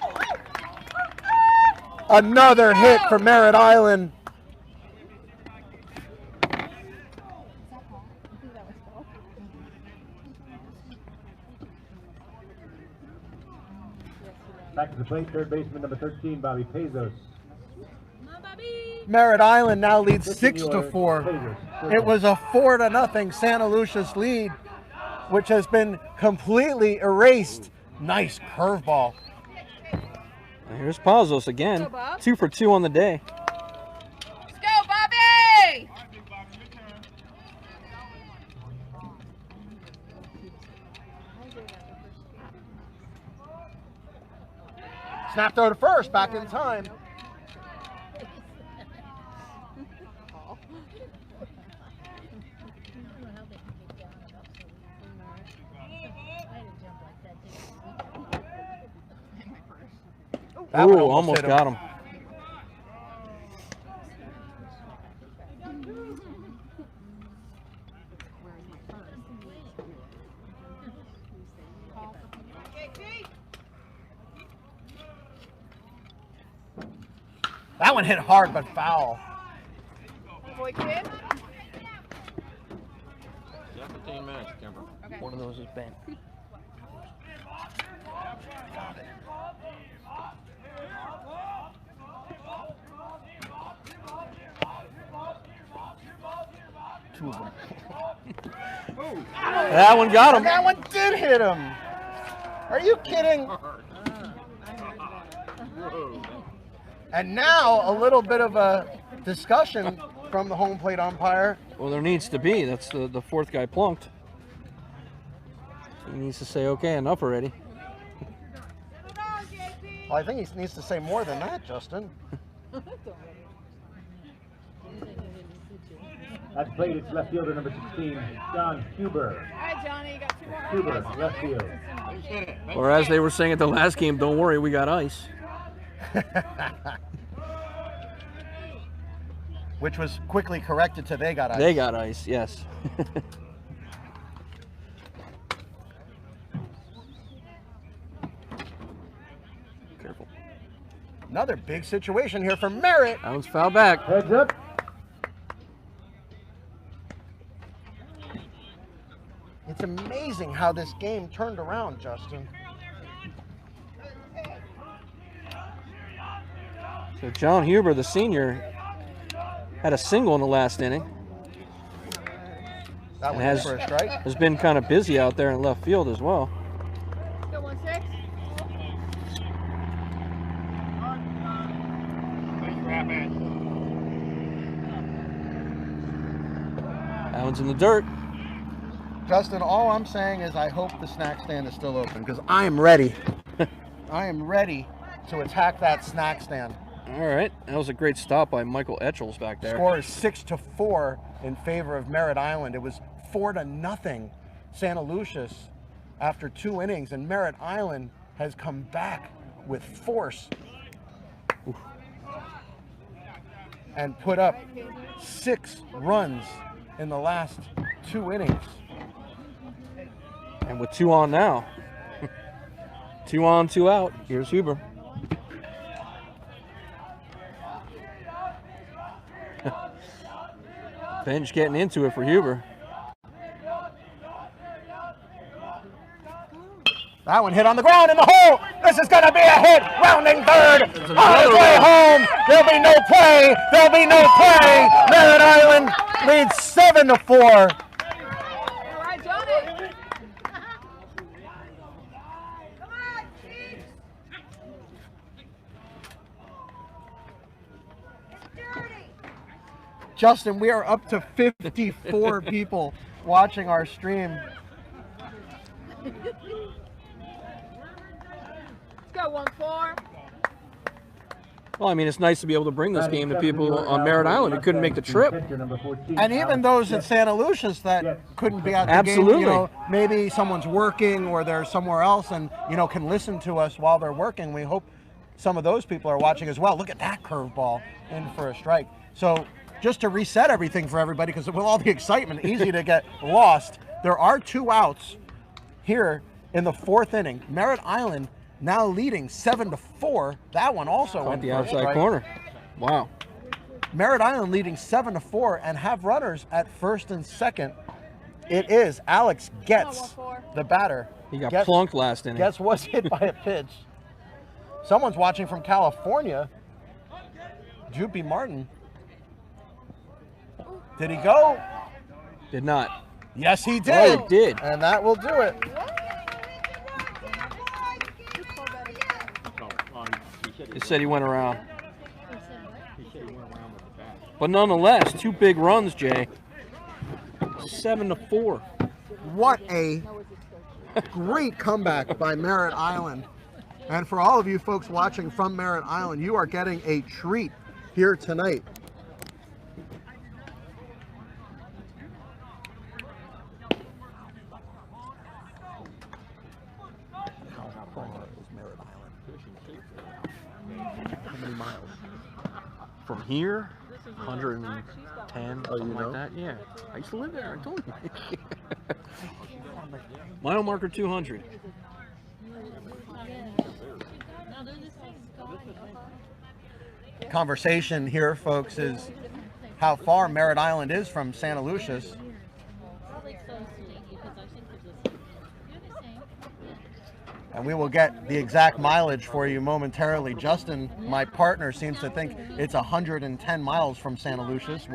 Another hit for Merritt Island. Back to the plate, third baseman number 13, Bobby Pezos. Merritt Island now leads 6-4. It was a 4-0 Santaluces lead, which has been completely erased. Nice curveball. Here's Pazos again. 2 for 2 on the day. Let's go, Bobby! Snap throw to first, back in time. Ooh, almost got him. That one hit hard but foul. Boy, kid. 17 minutes, Kimber. One of those is bent. Two of them. That one got him. That one did hit him. Are you kidding? And now a little bit of a discussion from the home plate umpire. Well, there needs to be. That's the fourth guy plunked. He needs to say, okay, enough already. Well, I think he needs to say more than that, Justin. At the plate, it's left fielder number 16, John Huber. All right, Johnny, you got 2 more. Huber, left field. Or as they were saying at the last game, don't worry, we got ice. Which was quickly corrected to they got ice. They got ice, yes. Careful. Another big situation here for Merritt. That one's foul back. Heads up. It's amazing how this game turned around, Justin. So John Huber, the senior, had a single in the last inning. That one has, for a strike. Has been kind of busy out there in left field as well. Go 1-6. That one's in the dirt. Justin, all I'm saying is I hope the snack stand is still open because I am ready. I am ready to attack that snack stand. All right, that was a great stop by Michael Etchels back there. Score is 6-4 in favor of Merritt Island. It was 4-0 Santaluces after 2 innings, and Merritt Island has come back with force. Oof. And put up 6 runs in the last 2 innings. And with 2 on now. 2 on, 2 out. Here's Huber. Bench getting into it for Huber. That one hit on the ground in the hole. This is going to be a hit. Rounding third. On his way home. There'll be no play. There'll be no play. Merritt Island leads 7-4. All right, Johnny. Come on, Chiefs. It's dirty. Justin, we are up to 54 people watching our stream. Let's go 1-4. Well, I mean, it's nice to be able to bring this game to people on Merritt Island who couldn't make the trip. And even those at Santaluces that couldn't be at the Absolutely. game, you know, maybe someone's working or they're somewhere else and, you know, can listen to us while they're working. We hope some of those people are watching as well. Look at that curveball in for a strike. So just to reset everything for everybody, because with all the excitement, easy to get lost, there are 2 outs here in the 4th inning. Merritt Island now leading 7-4. That one also went The for a outside strike. corner. Wow. Merritt Island leading 7-4 and have runners at first and second. It is Alex Getz, the batter. He got plunked last inning. Getz was hit by a pitch. Someone's watching from California. Droopy Martin. Did he go? Did not. Yes, he Oh, did. he did. And that will do it. He said he went around. But nonetheless, 2 big runs, Jay. 7-4. What a great comeback by Merritt Island. And for all of you folks watching from Merritt Island, you are getting a treat here tonight. How far is Merritt Island? How many miles? From here, 110, something like that. Yeah, I used to live there. I told you. Mile marker 200. Conversation here, folks, is how far Merritt Island is from Santaluces. And we will get the exact mileage for you momentarily. Justin, my partner, seems to think it's 110 miles from Santaluces.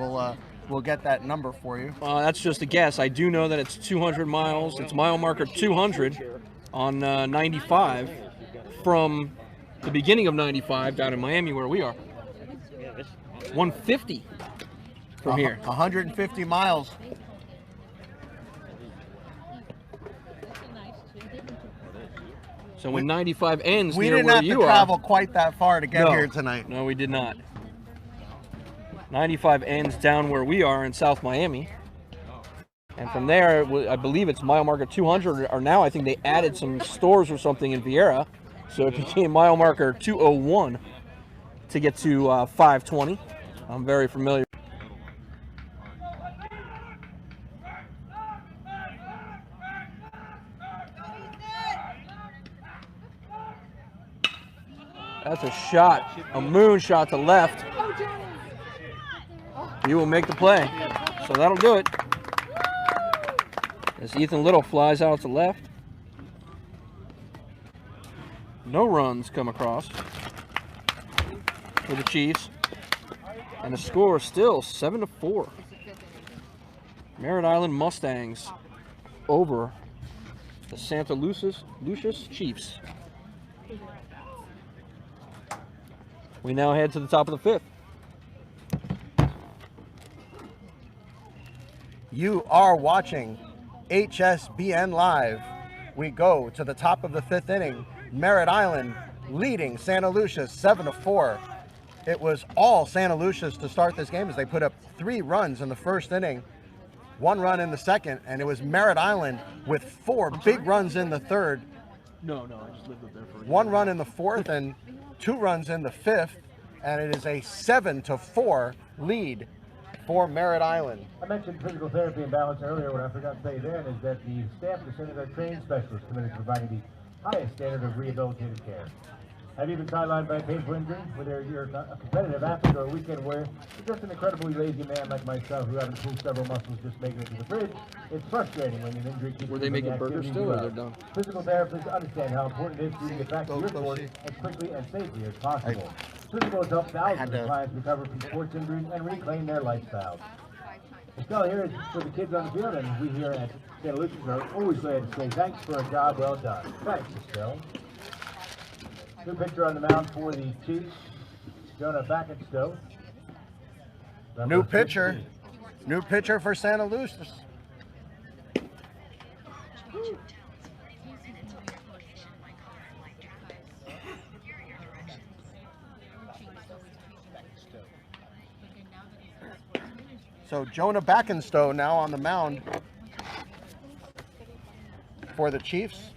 We'll get that number for you. That's just a guess. I do know that it's 200 miles. It's mile marker 200 on 95 from the beginning of 95 down in Miami where we are. 150 from here. 150 miles. So when 95 ends We near didn't where have to you are, travel quite that far to get No. here tonight. No, we did not. 95 ends down where we are in South Miami. And from there, I believe it's mile marker 200, or now I think they added some stores or something in Vieira. So it became mile marker 201 to get to 520. I'm very familiar. That's a shot, a moon shot to left. He will make the play. So that'll do it. As Ethan Little flies out to left. No runs come across for the Chiefs. And the score is still 7-4. Merritt Island Mustangs over the Santaluces Chiefs. We now head to the top of the 5th. You are watching HSBN Live. We go to the top of the 5th inning. Merritt Island leading Santaluces 7-4. It was all Santaluces to start this game as they put up 3 runs in the first inning, 1 run in the second, and it was Merritt Island with 4 big runs in the third. No, I just lived up there for 1 run in the fourth and 2 runs in the fifth, and it is a 7-4 lead for Merritt Island. I mentioned physical therapy and balance earlier. What I forgot to say then is that the staff of the Center are trained specialists committed to providing the highest standard of rehabilitative care. Have you been sidelined by a painful injury, whether you're a competitive athlete or a weekend warrior, or just an incredibly lazy man like myself who haven't pulled several muscles just making it to the bridge? It's frustrating when an injury keeps Were they you from making the burgers activity still, you or love. they're done? Physical therapists understand how important it is for you to get back to your sport as quickly and safely as possible. Physical has helped thousands of clients recover from sports injuries and reclaim their lifestyles. Estelle here is for the kids on the field, and we here at Santaluces are always glad to say thanks for a job well done. Thanks, Estelle. New pitcher on the mound for the Chiefs, Jonah Backetstow. New pitcher for Santaluces. So Jonah Backenstow now on the mound for the Chiefs.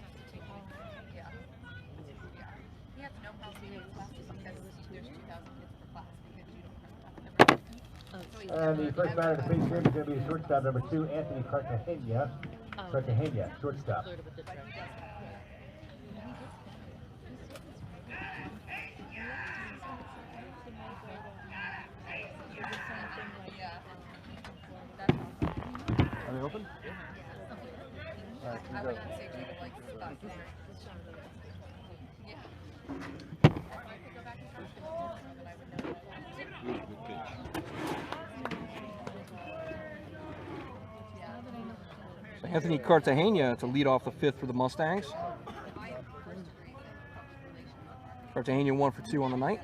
And the first batter to face him is going to be the shortstop, number 2, Anthony Cartagena. Cartagena, shortstop. Are they open? All right, you go. So Anthony Cartagena to lead off the 5th for the Mustangs. Cartagena 1 for 2 on the night.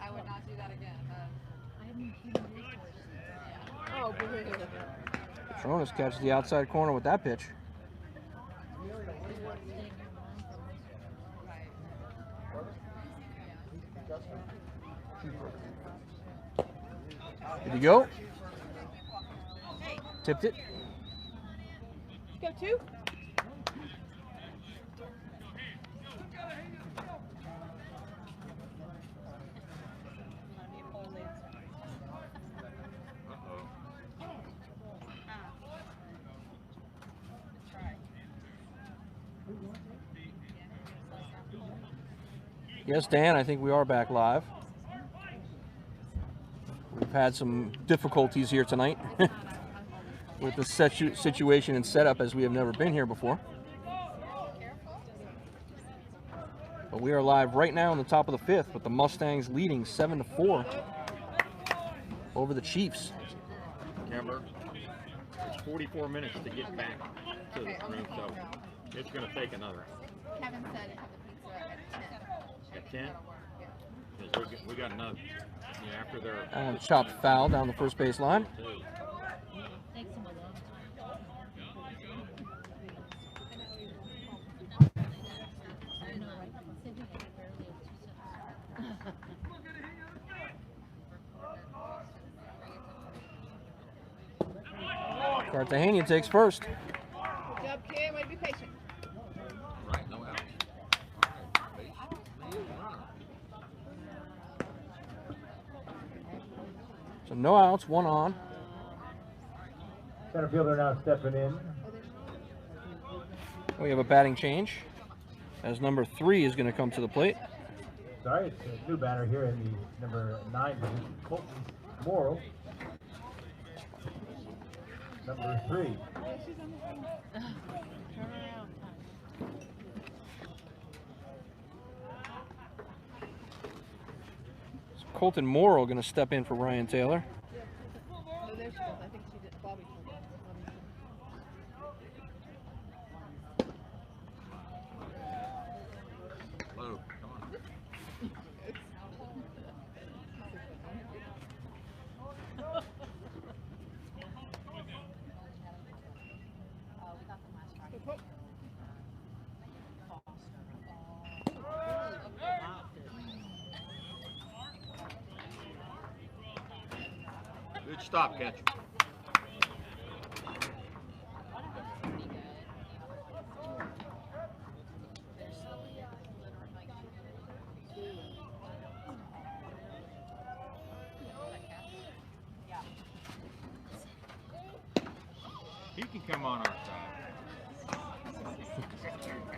I would not do that again. Patronis catches the outside corner with that pitch. Did he go? Tipped it. Go 2. Yes, Dan, I think we are back live. We've had some difficulties here tonight with the situation and setup as we have never been here before. But we are live right now in the top of the 5th with the Mustangs leading 7-4 over the Chiefs. Kimber, it's 44 minutes to get back to the room, so it's going to take another. Kevin said have the pizza at 10. At 10? Because we got another, after their... That one chopped foul down the first base line. Cartagena takes first. Good job, Kim. Way to be patient. Right, no outs. So no outs, 1 on. Center fielder now stepping in. We have a batting change as number 3 is going to come to the plate. Sorry, it's a new batter here in the number 9 position, Colton Morrow. Number 3. So Colton Morrow going to step in for Ryan Taylor. Oh, there she goes. I think she did. Bobby. Hello, come on. Good stop, catcher. He can come on our side.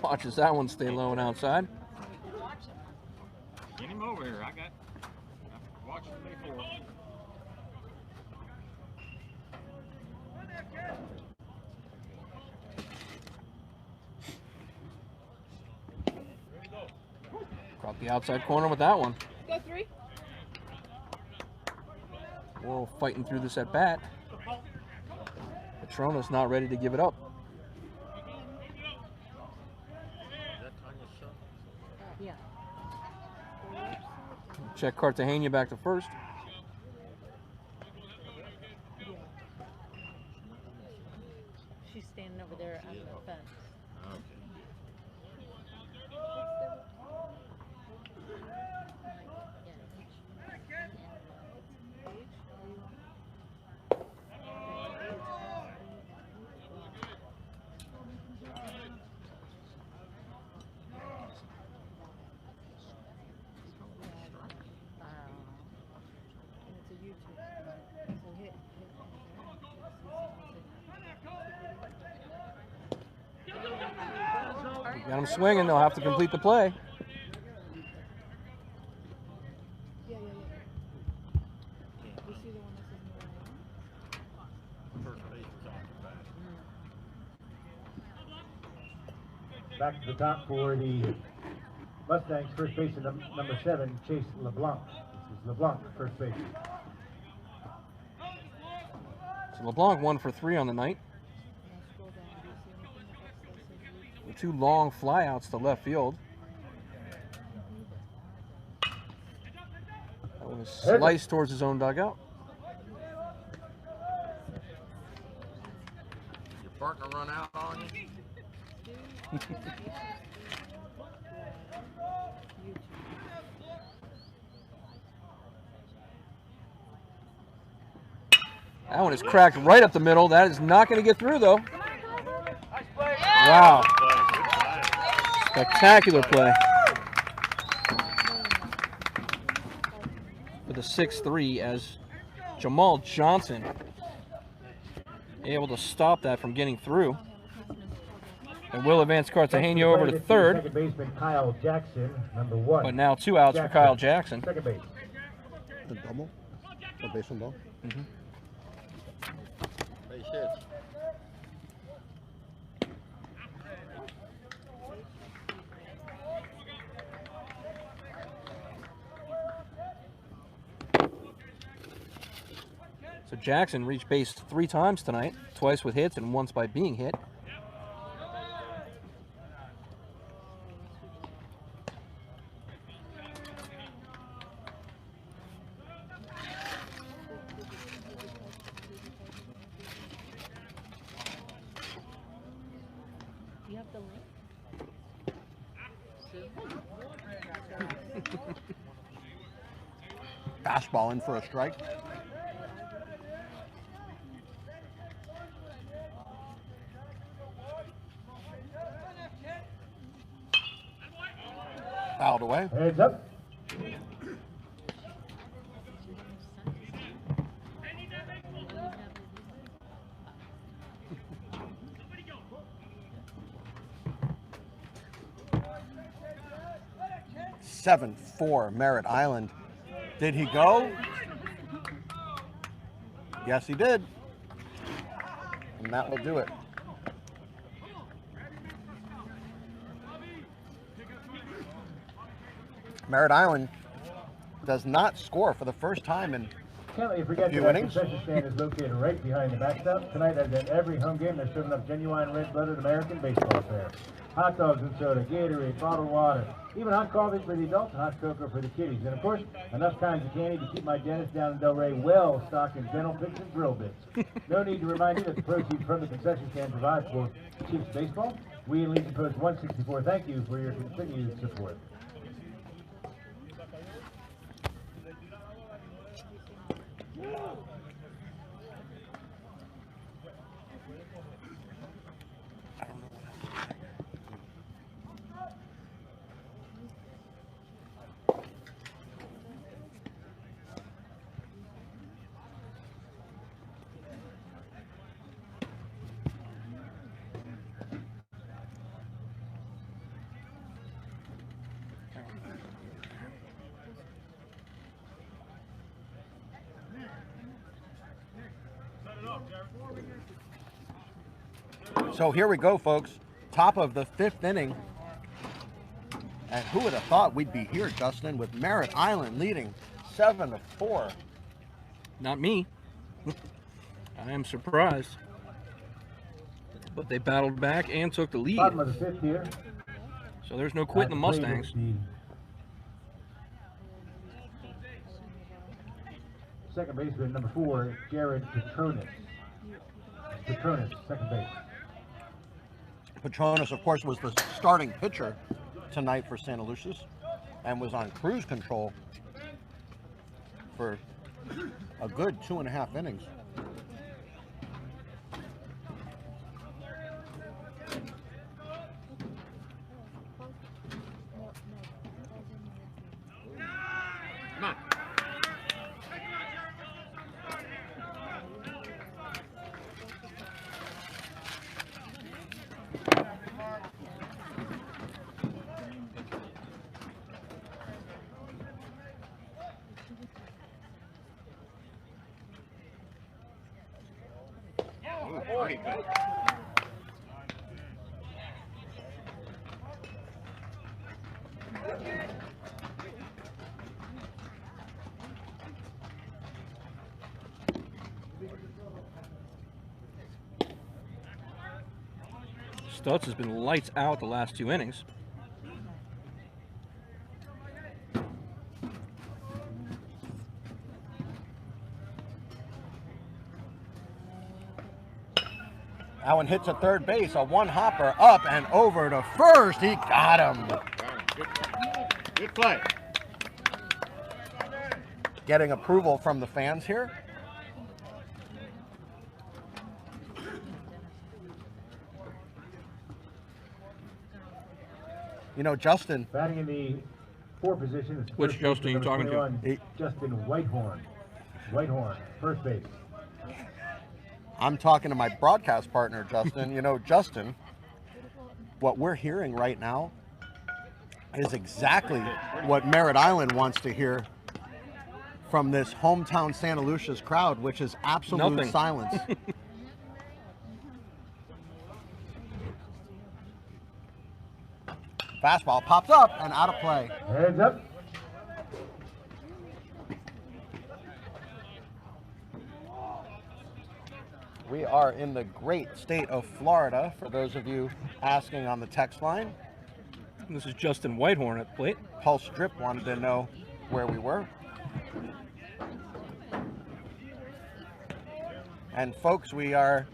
Watches that one stay low and outside. Get him over here. I've watched him before. Caught the outside corner with that one. Go 3. Morrow fighting through this at bat. Patronis not ready to give it up. Yeah. Check Cartagena back to first. She's standing over there on the fence. Got them swinging. They'll have to complete the play. You see the one that says First base is off the bat. Back to the top for the Mustangs, first baseman number 7, Chase Leblanc. This is Leblanc, first base. So LeBlanc 1 for 3 on the night. scroll down. Do you see anything that says With 2 long flyouts to left field. That one is sliced towards his own dugout. Your partner run out on you? That one is cracked right up the middle. That is not going to get through, though. Wow. Spectacular play. With a 6-3 as Jamal Johnson able to stop that from getting through. And will advance Cartagena over to third. Second baseman Kyle Jackson, number 1. But now 2 outs for Kyle Jackson. Second base. The double? The base and ball? Mm-hmm. Base hits. So Jackson reached base 3 times tonight, twice with hits and once by being hit. you have the link? Fastball in for a strike. Fouled away. Heads up. Seven for Merritt Island. Did he go? Yes, he did. And that will do it. Merritt Island does not score for the first time in Can't let you forget few that the innings. concession stand is located right behind the backstop. Tonight, as at every home game, they're serving up genuine red-blooded American baseball fare. Hot dogs and soda, Gatorade, bottled water, even hot coffee for the adults and hot cocoa for the kiddies. And of course, enough kinds of candy to keep my dentist down in Delray well stocked in dental picks and drill bits. No need to remind you that the proceeds from the concession stand provides for Chiefs baseball. We in Legion Post 164 thank you for your continued support. So here we go, folks. Top of the 5th inning. And who would have thought we'd be here, Justin, with Merritt Island leading 7-4. Not me. I am surprised. But they battled back and took the lead. Bottom of the 5th here. So there's no quitting the Mustangs. Second baseman, number 4, Jared Patronis. Patronis, second base. Patronis, of course, was the starting pitcher tonight for Santaluces and was on cruise control for a good 2.5 innings. Come on. Pretty good. Stutz has been lights out the last 2 innings. Allen hits a third base, a one-hopper up and over to first. He got him. Good play. Getting approval from the fans here. You know, Justin. Batting in the 4 position. is Which first Justin are you baseman, talking number to? 21, Justin Whitehorn. Whitehorn, first base. I'm talking to my broadcast partner, Justin. You know, Justin, what we're hearing right now is exactly what Merritt Island wants to hear from this hometown Santaluces crowd, which is absolute Nothing. silence. Fastball pops up and out of play. Heads up. We are in the great state of Florida, for those of you asking on the text line. This is Justin Whitehorn at the plate. Pulse Strip wanted to know where we were. And folks, we are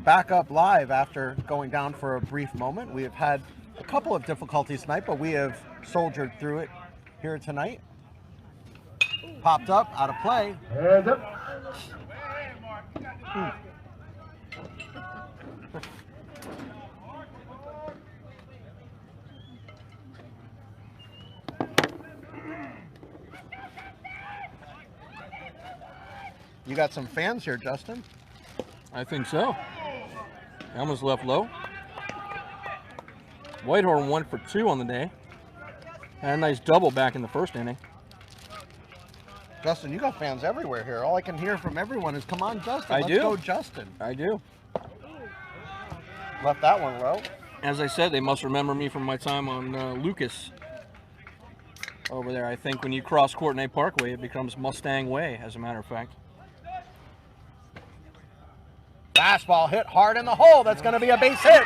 back up live after going down for a brief moment. We have had a couple of difficulties tonight, but we have soldiered through it here tonight. Popped up, out of play. Heads up. You got some fans here, Justin. I think so. Almost left low. Whitehorn 1 for 2 on the day. Had a nice double back in the first inning. Justin, you got fans everywhere here. All I can hear from everyone is, come on, Justin. Let's do. go, Justin. I do. Left that one low. As I said, they must remember me from my time on Lucas over there. I think when you cross Courtenay Parkway, it becomes Mustang Way, as a matter of fact. Fastball hit hard in the hole. That's going to be a base hit.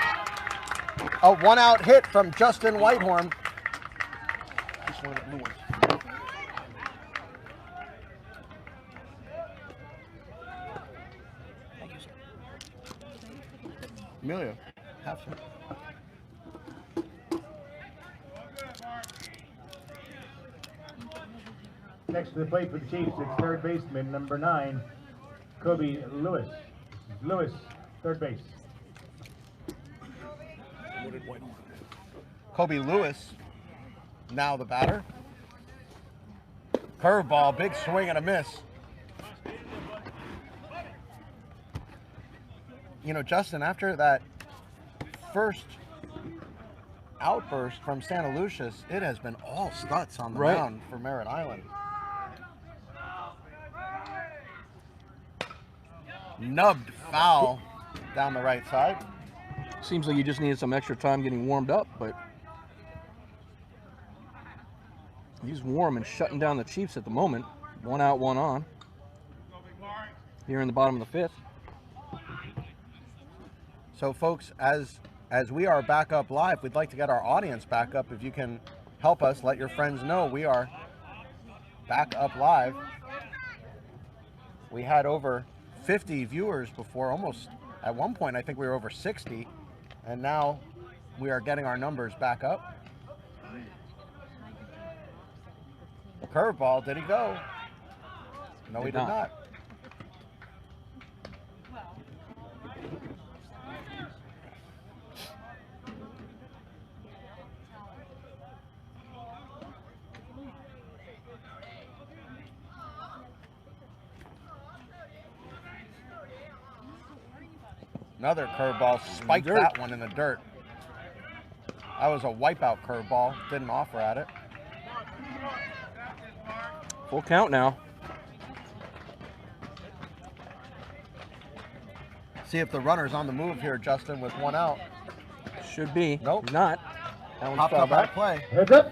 A one-out hit from Justin Whitehorn. Just one of the blue ones. Amelia, have some. Next to the plate for the Chiefs, it's third baseman, number 9, Kobe Lewis. Lewis, third base. Kobe Lewis, now the batter. Curveball, big swing and a miss. You know, Justin, after that first outburst from Santaluces, it has been all Stutz on the mound for Merritt Island. Nubbed foul down the right side. Seems like you just needed some extra time getting warmed up, but he's warm and shutting down the Chiefs at the moment. 1 out, 1 on. Here in the bottom of the 5th. So folks, as we are back up live, we'd like to get our audience back up. If you can help us, let your friends know we are back up live. We had over 50 viewers before, almost at one point I think we were over 60, and now we are getting our numbers back up. The curveball, did he go? No, he did not. Another curveball, spiked that one in the dirt. That was a wipeout curveball, didn't offer at it. Full count now. See if the runner's on the move here, Justin, with 1 out. Should be. Nope. He's not. That one's Popped foul up out of back. play. Heads up.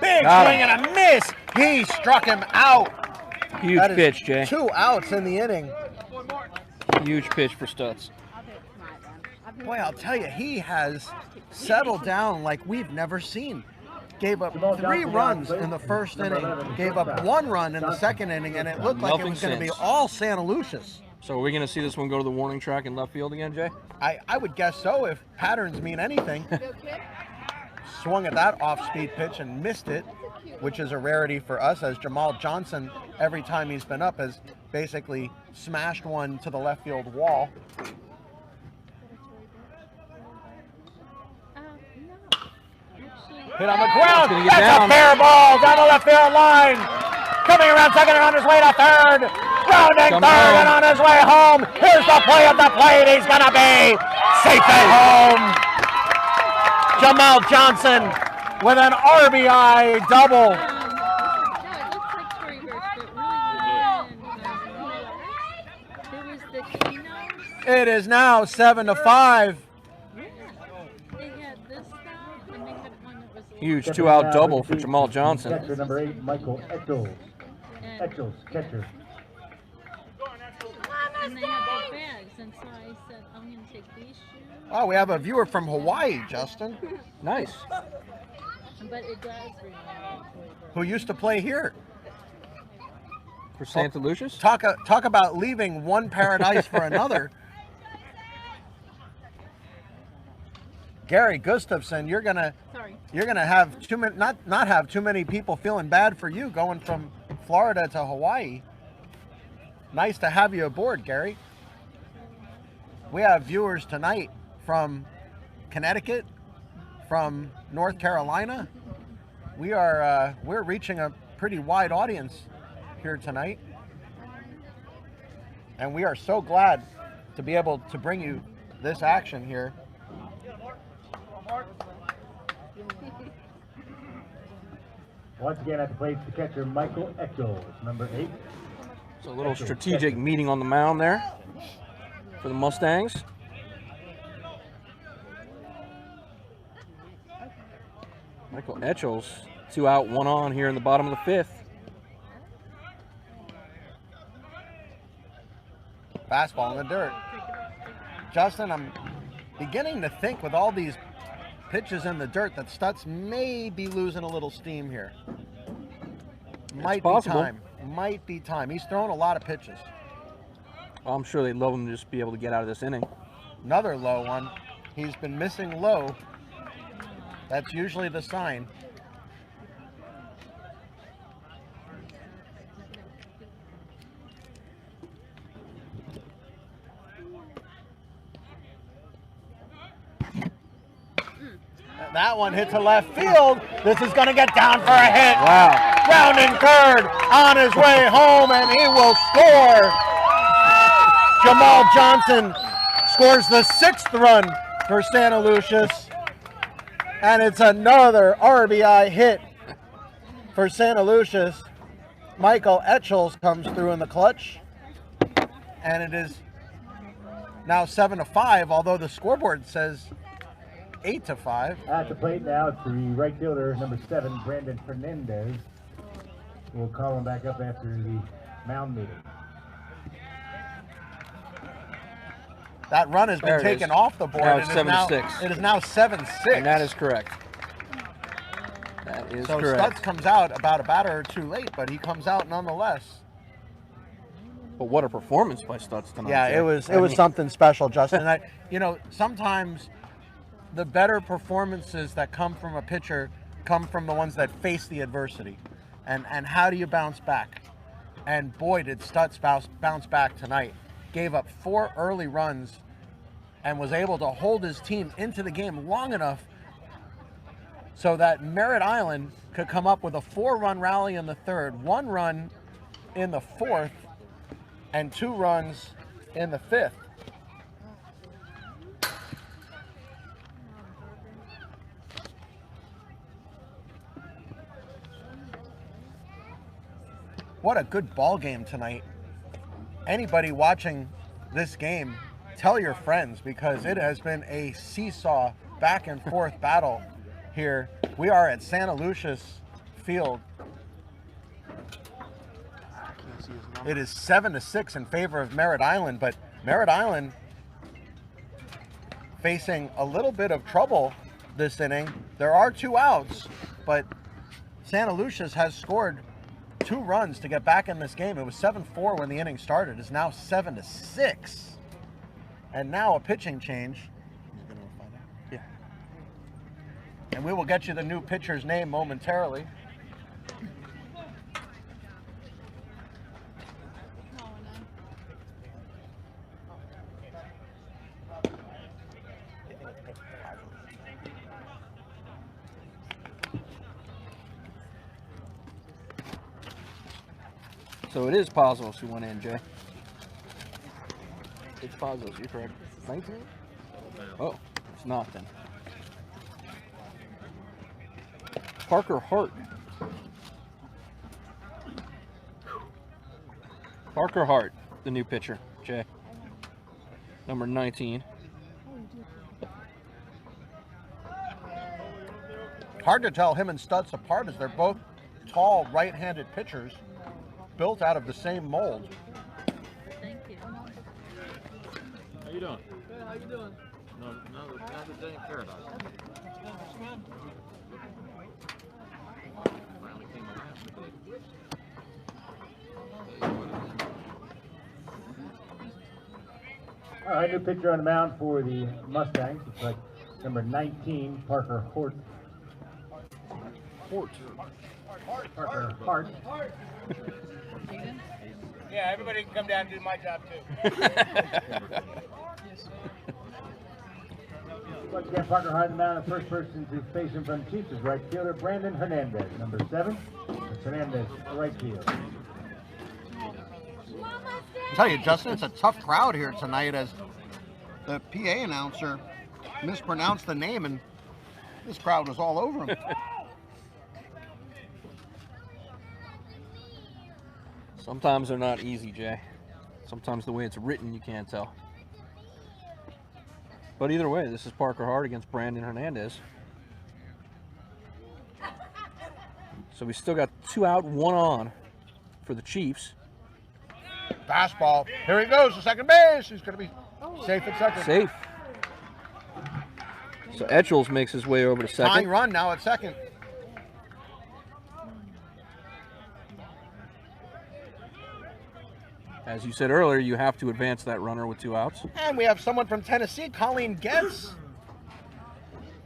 Big Got swing him. and a miss. He struck him out. Huge That is pitch, Jay. 2 outs in the inning. Huge pitch for Stutz. Boy, I'll tell you, he has settled down like we've never seen. Gave up 3 runs in the first inning, gave up 1 run in the second inning, and it looked like it Nothing was going to be since. all Santaluces. So are we going to see this one go to the warning track in left field again, Jay? I would guess so if patterns mean anything. Swung at that off-speed pitch and missed it, which is a rarity for us, as Jamal Johnson, every time he's been up, has basically smashed one to the left field wall. Hit on the ground. gonna get That's down. a fair ball down the left field line. Coming around second and on his way to third. Rounding Come third home. and on his way home. Here's the play at the plate. He's going to be safe at home. Jamal Johnson with an RBI double. It is now 7-5. Huge 2-out double for Jamal Johnson. Catcher number 8, Michael Etchels. Etchels, catcher. And they had their bags, and so I said, I'm going to take these shoes. Oh, we have a viewer from Hawaii, Justin, Nice. But it does remind me of Toy who used to play here. For Santaluces? Talk about leaving one paradise for another. Gary Gustafson, you're gonna have not have too many people feeling bad for you going from Florida to Hawaii. Nice to have you aboard, Gary. We have viewers tonight from Connecticut, from North Carolina. We're reaching a pretty wide audience here tonight, and we are so glad to be able to bring you this action here. Once again at the plate, the catcher Michael Etchels, number 8. So a little strategic meeting on the mound there for the Mustangs. Michael Etchels, 2 out, 1 on here in the bottom of the 5th. Fastball in the dirt. Justin, I'm beginning to think with all these pitches in the dirt that Stutz may be losing a little steam here. Might be possible. time. Might be time. He's thrown a lot of pitches. Well, I'm sure they'd love him to just be able to get out of this inning. Another low one. He's been missing low. That's usually the sign. That one hit to left field. This is going to get down for a hit. Wow. Rounding third on his way home, and he will score. Jamal Johnson scores the 6th run for Santaluces, and it's another RBI hit for Santaluces. Michael Etchels comes through in the clutch, and it is now 7-5, although the scoreboard says 8-5. At the plate now, it's the right fielder, number 7, Brandon Fernandez. We'll call him back up after the mound meeting. That run has There been it taken is. off the board. Now it's and 7-6. It is now 7-6. And that is correct. That is so correct. Stutz comes out about a batter or two late, but he comes out nonetheless. But what a performance by Stutz tonight. Yeah, Jay. it was I mean, something special, Justin. Sometimes the better performances that come from a pitcher come from the ones that face the adversity. And how do you bounce back? And boy, did Stutz bounce back tonight. Gave up 4 early runs and was able to hold his team into the game long enough so that Merritt Island could come up with a 4-run rally in the 3rd, 1 run in the 4th, and 2 runs in the 5th. What a good ball game tonight. Anybody watching this game, tell your friends, because it has been a seesaw back and forth battle here. We are at Santaluces Field. It is 7-6 in favor of Merritt Island, but Merritt Island facing a little bit of trouble this inning. There are 2 outs, but Santaluces has scored 2 runs to get back in this game. It was 7-4 when the inning started. It's now 7-6. And now a pitching change. Yeah. And we will get you the new pitcher's name momentarily. So it is Pazos who went in, Jay. It's Pazos, you're correct. 19? Oh, it's not then. Parker Hart. Parker Hart, the new pitcher, Jay. Number 19. Hard to tell him and Stutz apart as they're both tall right-handed pitchers built out of the same mold. Thank you. How you doing? Good, how you doing? No, not the day in paradise. Finally came around today. All right, new pitcher on the mound for the Mustangs. It's like number 19, Parker Hort. Parker Hart. Yeah, everybody can come down and do my job too. Once again, Parker Hart on the mound. The first person to face him from the Chiefs is right fielder Brandon Hernandez, number 7. It's Hernandez, right field. I tell you, Justin, it's a tough crowd here tonight as the PA announcer mispronounced the name and this crowd was all over him. Sometimes they're not easy, Jay. Sometimes the way it's written, you can't tell. But either way, this is Parker Hart against Brandon Hernandez. So we still got 2 out, 1 on for the Chiefs. Fastball. Here he goes to second base. He's going to be safe at second. Safe. So Etchels makes his way over to Tying second. run now at second. As you said earlier, you have to advance that runner with 2 outs. And we have someone from Tennessee, Colleen Getz.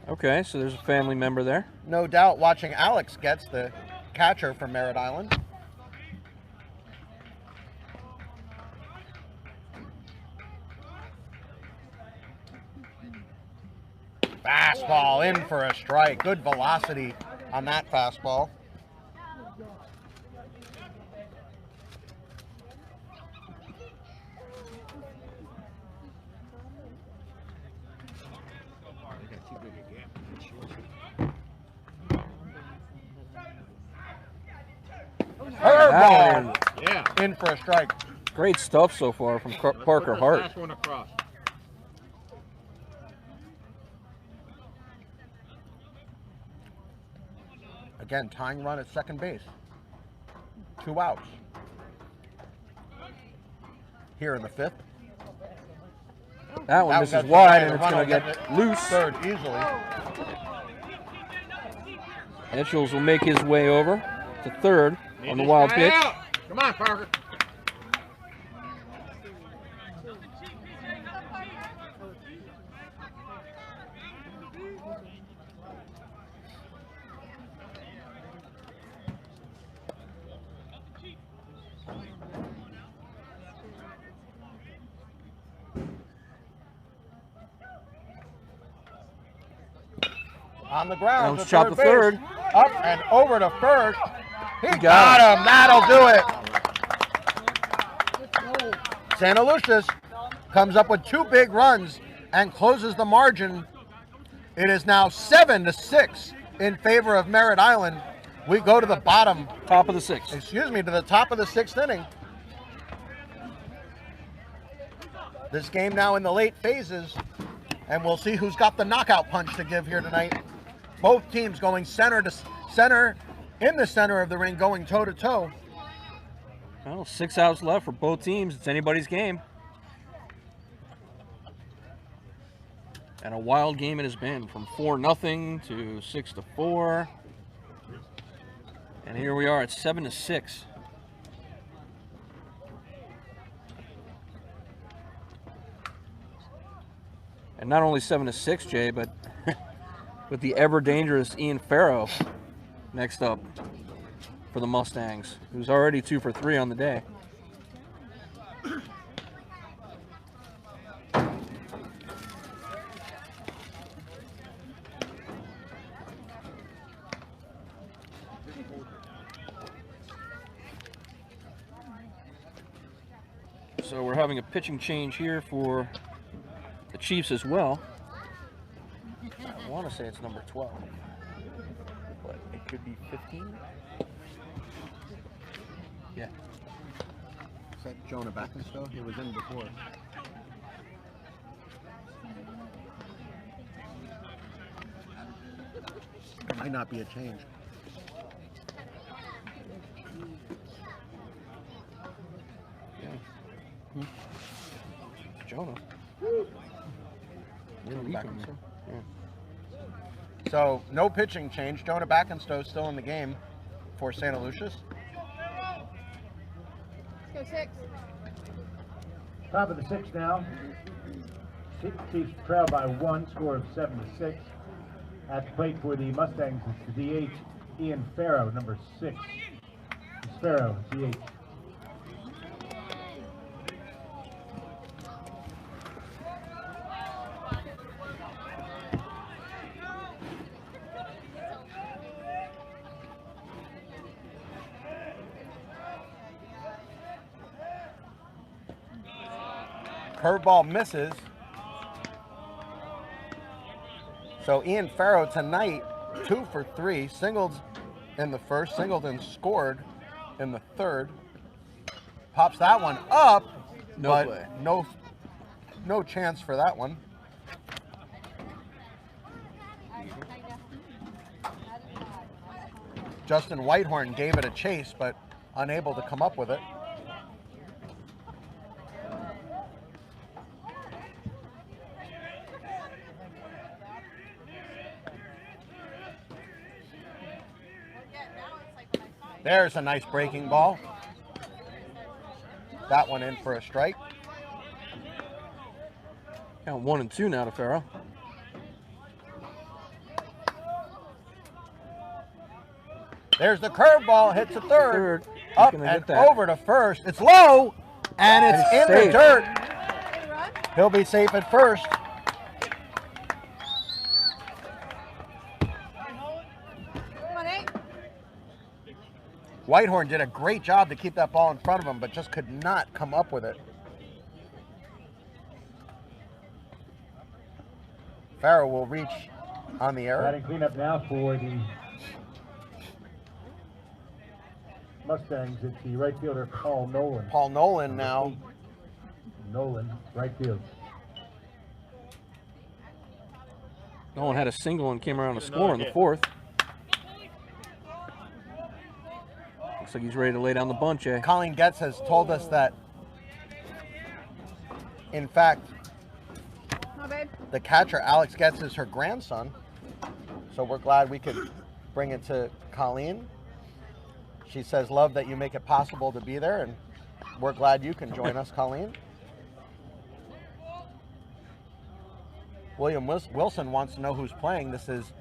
Okay, so there's a family member there. No doubt watching Alex Getz, the catcher from Merritt Island. Fastball in for a strike. Good velocity on that fastball. Curveball Yeah. in for a strike. Great stuff so far from Parker Put the Hart. last one across. Again, tying run at second base. 2 outs. Here in the 5th. That one That misses gets wide, away. and The it's run going will to get get it loose. Third easily. Etchels will make his way over to third on the wild pitch. Out. Come on, Parker. On the ground. Jones to chopped the base. third. Up and over to first. He got got him. That'll do it. Santaluces comes up with 2 big runs and closes the margin. It is now 7-6 in favor of Merritt Island. We go to the top of the 6th. Excuse me, to the top of the 6th inning. This game now in the late phases, and we'll see who's got the knockout punch to give here tonight. Both teams going center to center, in the center of the ring, going toe to toe. Well, 6 outs left for both teams. It's anybody's game. And a wild game it has been, from 4-0 to 6-4. And here we are at 7-6. And not only 7-6, Jay, but with the ever dangerous Ian Farrow next up for the Mustangs, who's already 2 for 3 on the day. So we're having a pitching change here for the Chiefs as well. I want to say it's number 12, but it could be 15. Yeah. Is that Jonah Backenstow? He was in before. It might not be a change. Yeah. Jonah. Backenstow. Yeah. So no pitching change. Jonah Backenstow still in the game for Santaluces. Let's go 6. Top of the 6th now. Chiefs trail by 1, score of 7-6. At the plate for the Mustangs, it's the DH, Ian Farrow, number 6. It's Farrow, DH. Curveball misses. So Ian Farrow tonight, 2 for 3, singled in the first, singled and scored in the third. Pops that one up, No play. No chance for that one. Justin Whitehorn gave it a chase, but unable to come up with it. There's a nice breaking ball. That one in for a strike. Count 1 and 2 now to Farrow. There's the curveball, hits a third, He's up gonna and hit that. over to first. It's low, and it's And in safe. the dirt. He'll be safe at first. Come on, 8. Whitehorn did a great job to keep that ball in front of him, but just could not come up with it. Farrow will reach on the error. Batting cleanup now for the Mustangs. It's the right fielder, Paul Nolan. Paul Nolan now. Nolan, right field. Nolan had a single and came around to score in the 4th. Looks like he's ready to lay down the bunt, Jay. Colleen Getz has told us that, in fact, Come on, babe. the catcher, Alex Getz, is her grandson. So we're glad we could bring it to Colleen. She says, love that you make it possible to be there, and we're glad you can join us, Colleen. William Wilson wants to know who's playing. This is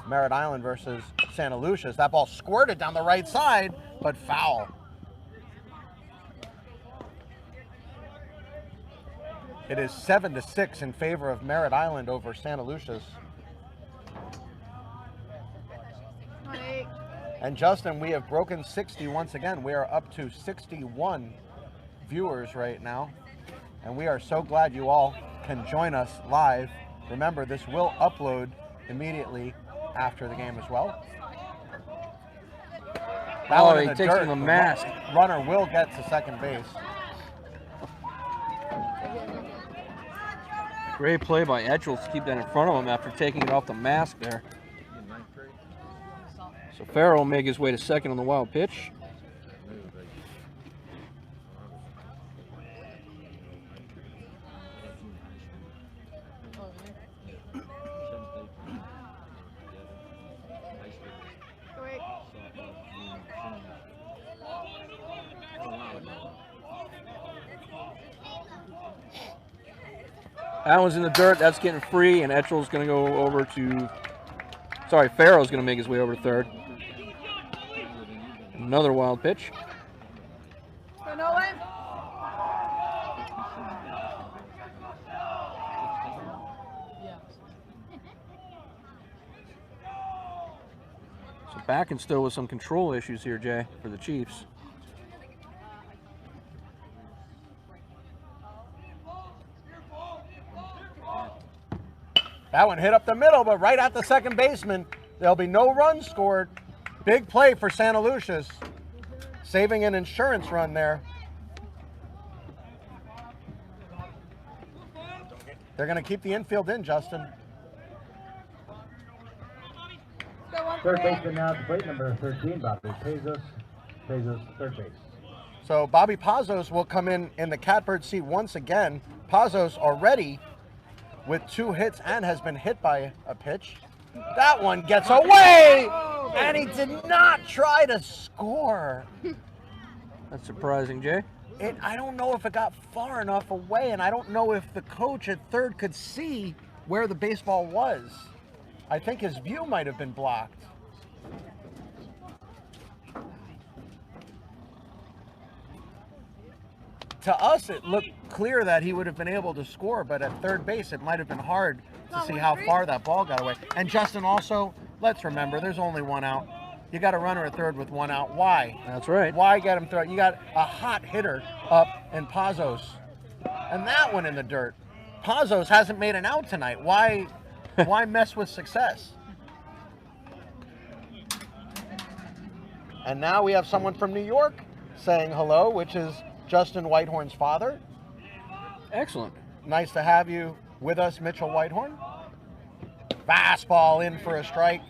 Merritt Island versus Santaluces. That ball squirted down the right side, but foul. It is 7-6 in favor of Merritt Island over Santaluces. Come on, 8. And Justin, we have broken 60 once again. We are up to 61 viewers right now. And we are so glad you all can join us live. Remember, this will upload immediately after the game as well. That Oh, one in he the takes dirt. him a mask. Runner will get to second base. Great play by Etchell to keep that in front of him after taking it off the mask there. So Farrell will make his way to second on the wild pitch. That one's in the dirt. That's getting free, and Etchell's going to go over to... Sorry, Farrell's going to make his way over to third. Another wild pitch. Go Nolan. So back and still with some control issues here, Jay, for the Chiefs. That one hit up the middle, but right at the second baseman. There'll be no runs scored. Big play for Santaluces, saving an insurance run there. They're going to keep the infield in, Justin. Third baseman now at the plate, number 13, Bobby Pazos. Pazos, third base. So Bobby Pazos will come in the catbird seat once again. Pazos already with 2 hits and has been hit by a pitch. That one gets away, and he did not try to score. That's surprising, Jay. I don't know if it got far enough away, and I don't know if the coach at third could see where the baseball was. I think his view might have been blocked. To us, it looked clear that he would have been able to score, but at third base, it might have been hard to see how far that ball got away. And Justin, also, let's remember, there's only 1 out. You got a runner at third with 1 out. Why? That's right. Why get him through? You got a hot hitter up in Pazos, and that one in the dirt. Pazos hasn't made an out tonight. Why mess with success? And now we have someone from New York saying hello, which is Justin Whitehorn's father. Excellent. Nice to have you with us, Mitchell Whitehorn. Fastball in for a strike.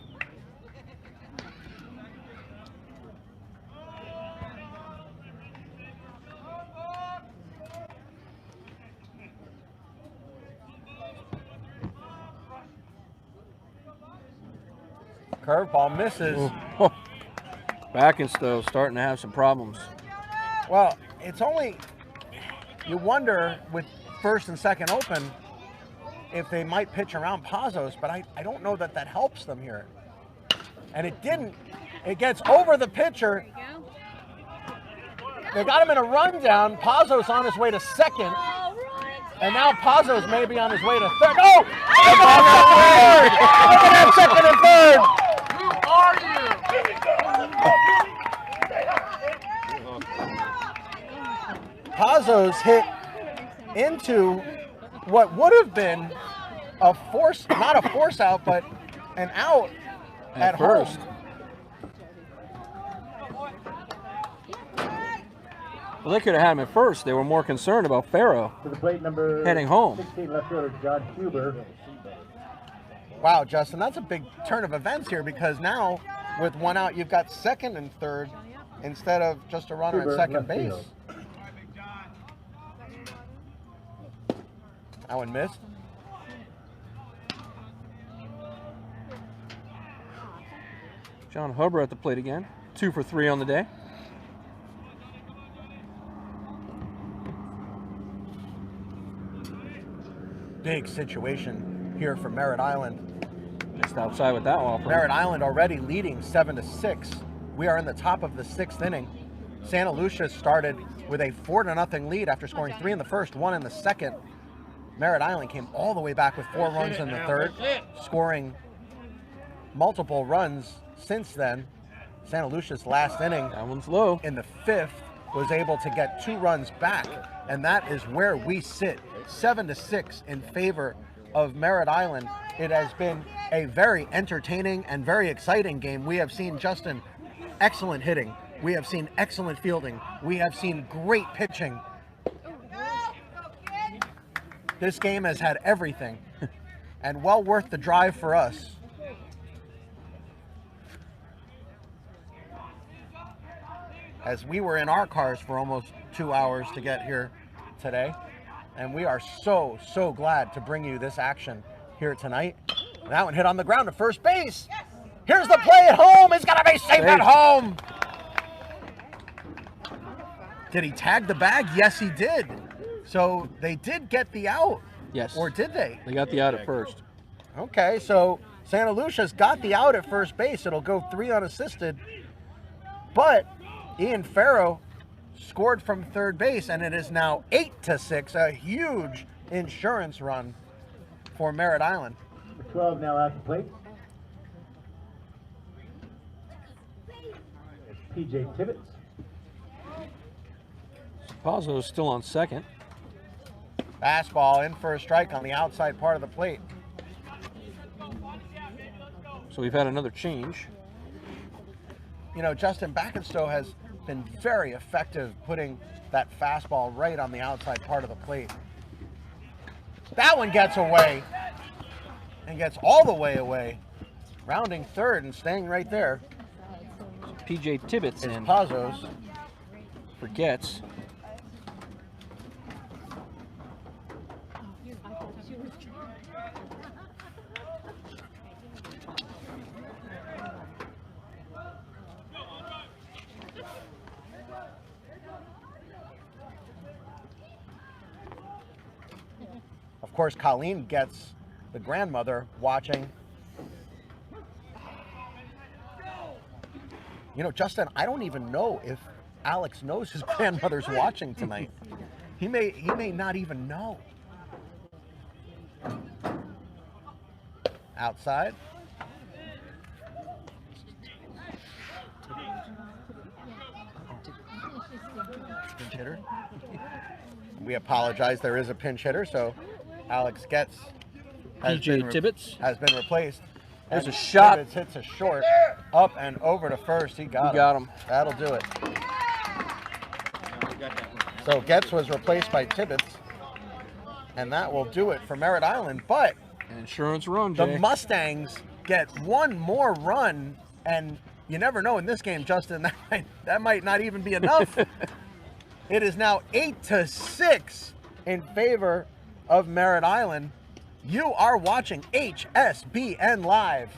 Curveball misses. Backenstow starting to have some problems. Well, it's only, you wonder with first and second open if they might pitch around Pazos, but I don't know that that helps them here. And it didn't. It gets over the pitcher. They got him in a rundown. Pazos on his way to second. And now Pazos may be on his way to third. Oh! Look at that second and third! Pazos hit into what would have been a force, not a force out, but an out at first. home. Well, they could have had him at first. They were more concerned about Farrow To the plate, number heading home. 16, left fielder John Huber. Wow, Justin, that's a big turn of events here because now with 1 out, you've got second and third instead of just a runner Huber, at second left base. field. That one missed. John Huber at the plate again. 2 for 3 on the day. Big situation here for Merritt Island. Missed outside with that one. Merritt Island already leading 7-6. We are in the top of the 6th inning. Santaluces started with a 4-0 lead after scoring 3 in the first, 1 in the second. Merritt Island came all the way back with 4 runs in the third, scoring multiple runs since then. Santaluces last inning That one's low. in the 5th was able to get 2 runs back and that is where we sit, 7-6 in favor of Merritt Island. It has been a very entertaining and very exciting game. We have seen, Justin, excellent hitting. We have seen excellent fielding. We have seen great pitching. This game has had everything, and well worth the drive for us. As we were in our cars for almost 2 hours to get here today, and we are so glad to bring you this action here tonight. That one hit on the ground to first base. Here's the play at home. He's gonna be safe at home. Did he tag the bag? Yes, he did. So they did get the out. Yes. Or did they? They got the out at first. Okay, so Santaluces got the out at first base. It'll go 3 unassisted. But Ian Farrow scored from third base, and it is now 8-6, a huge insurance run for Merritt Island. 12 now at the plate. It's PJ Tibbetts. Pazzo is still on second. Fastball in for a strike on the outside part of the plate. So we've had another change. You know, Justin Backenstow has been very effective putting that fastball right on the outside part of the plate. That one gets away and gets all the way away, rounding third and staying right there. So PJ Tibbetts It's in Pazos. for Getz. Of course, Colleen gets the grandmother watching. You know, Justin, I don't even know if Alex knows his grandmother's watching tonight. He may not even know. Outside. Pinch hitter. We apologize. There is a pinch hitter, so Alex Getz PJ Tibbetts has been replaced. There's And a shot. Tibbetts hits a short up and over to first. He got him. That'll do it. So Getz was replaced by Tibbetts, and that will do it for Merritt Island. But An insurance run, the Jay. Mustangs get one more run, and you never know in this game, Justin, that might not even be enough. It is now 8-6 in favor of Merritt Island. You are watching HSBN Live.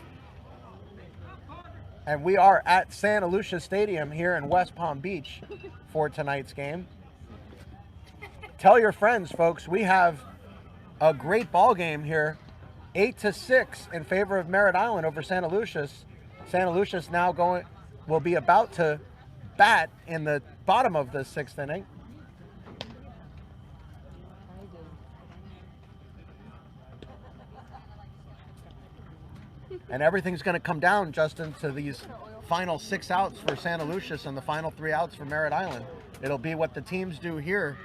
And we are at Santaluces Stadium here in West Palm Beach for tonight's game. Tell your friends, folks, we have a great ball game here. 8-6 in favor of Merritt Island over Santaluces. Santaluces now will be about to bat in the bottom of the 6th inning. And everything's going to come down, Justin, to these final 6 outs for Santaluces and the final 3 outs for Merritt Island. It'll be what the teams do here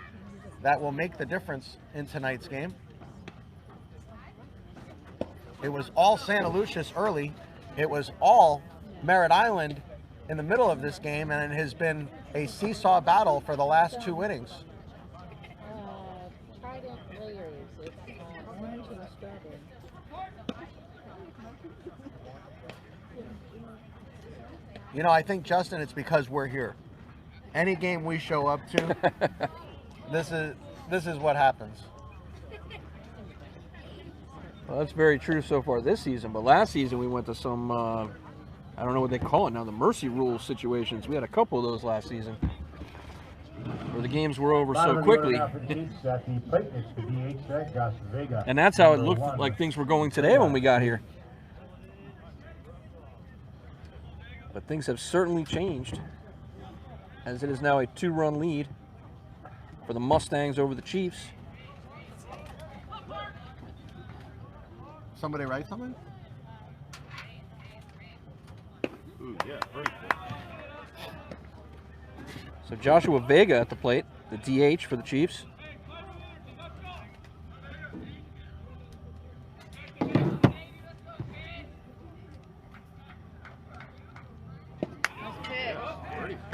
that will make the difference in tonight's game. It was all Santaluces early. It was all Merritt Island in the middle of this game, and it has been a seesaw battle for the last 2 innings. Trident layers. It's orange and strawberry. You know, I think, Justin, it's because we're here. Any game we show up to, this is what happens. Well, that's very true so far this season, but last season we went to some, I don't know what they call it now, the mercy rule situations. We had a couple of those last season where the games were over so quickly. And that's how it looked like things were going today when we got here. But things have certainly changed, as it is now a 2-run lead for the Mustangs over the Chiefs. Somebody write something? Ooh, yeah, very good. So Joshua Vega at the plate, the DH for the Chiefs.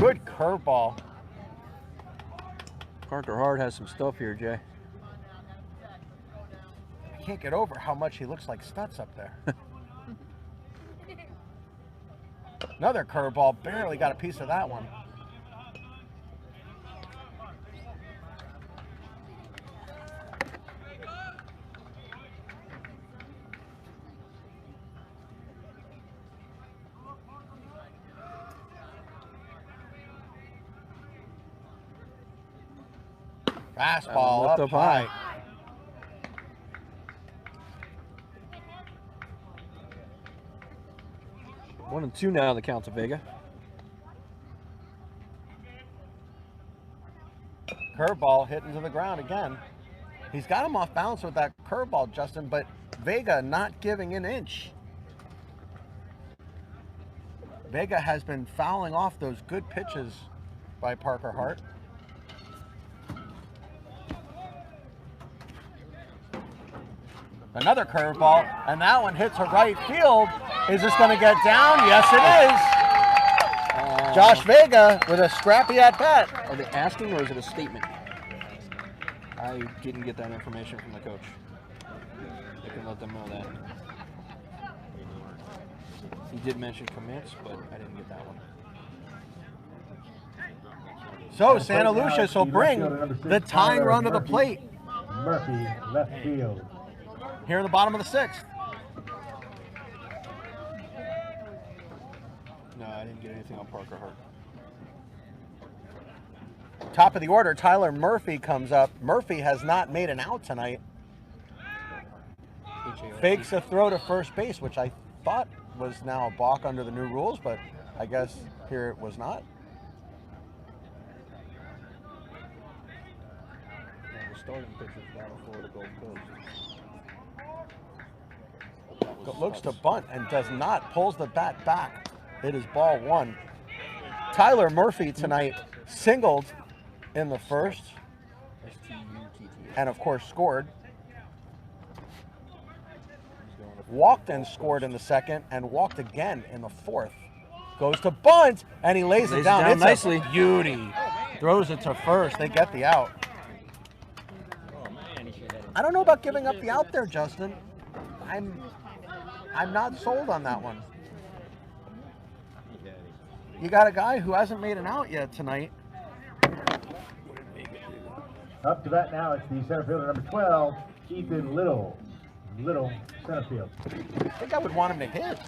Good curveball. Parker Hart has some stuff here, Jay. I can't get over how much he looks like Stutz up there. Another curveball, barely got a piece of that one. Fastball Lift up high. 1-2 now, the count to Vega. Curveball hitting to the ground again. He's got him off balance with that curveball, Justin, but Vega not giving an inch. Vega has been fouling off those good pitches by Parker Hart. Another curveball, and that one hits to right field. Is this going to get down? Yes, it is. Josh Vega with a scrappy at bat. Are they asking or is it a statement? I didn't get that information from the coach. They can let them know that. He did mention commits, but I didn't get that one. So Santaluces will bring the tying run to the plate. Murphy, left field. Here in the bottom of the sixth. No, I didn't get anything on Parker Hart. Top of the order, Tyler Murphy comes up. Murphy has not made an out tonight. Fakes a throw to first base, which I thought was now a balk under the new rules, but I guess here it was not. And the starting pitcher's battle for the Gold Coast. Looks to bunt and does not. Pulls the bat back. It is ball one. Tyler Murphy tonight singled in the first and of course scored. Walked and scored in the second and walked again in the fourth. Goes to bunt and he lays it down. It's nicely. A beauty. Throws it to first. They get the out. I don't know about giving up the out there, Justin. I'm not sold on that one. You got a guy who hasn't made an out yet tonight. Up to bat now, it's the center fielder number 12, Ethan Little. Little, center field. I think I would want him to hit.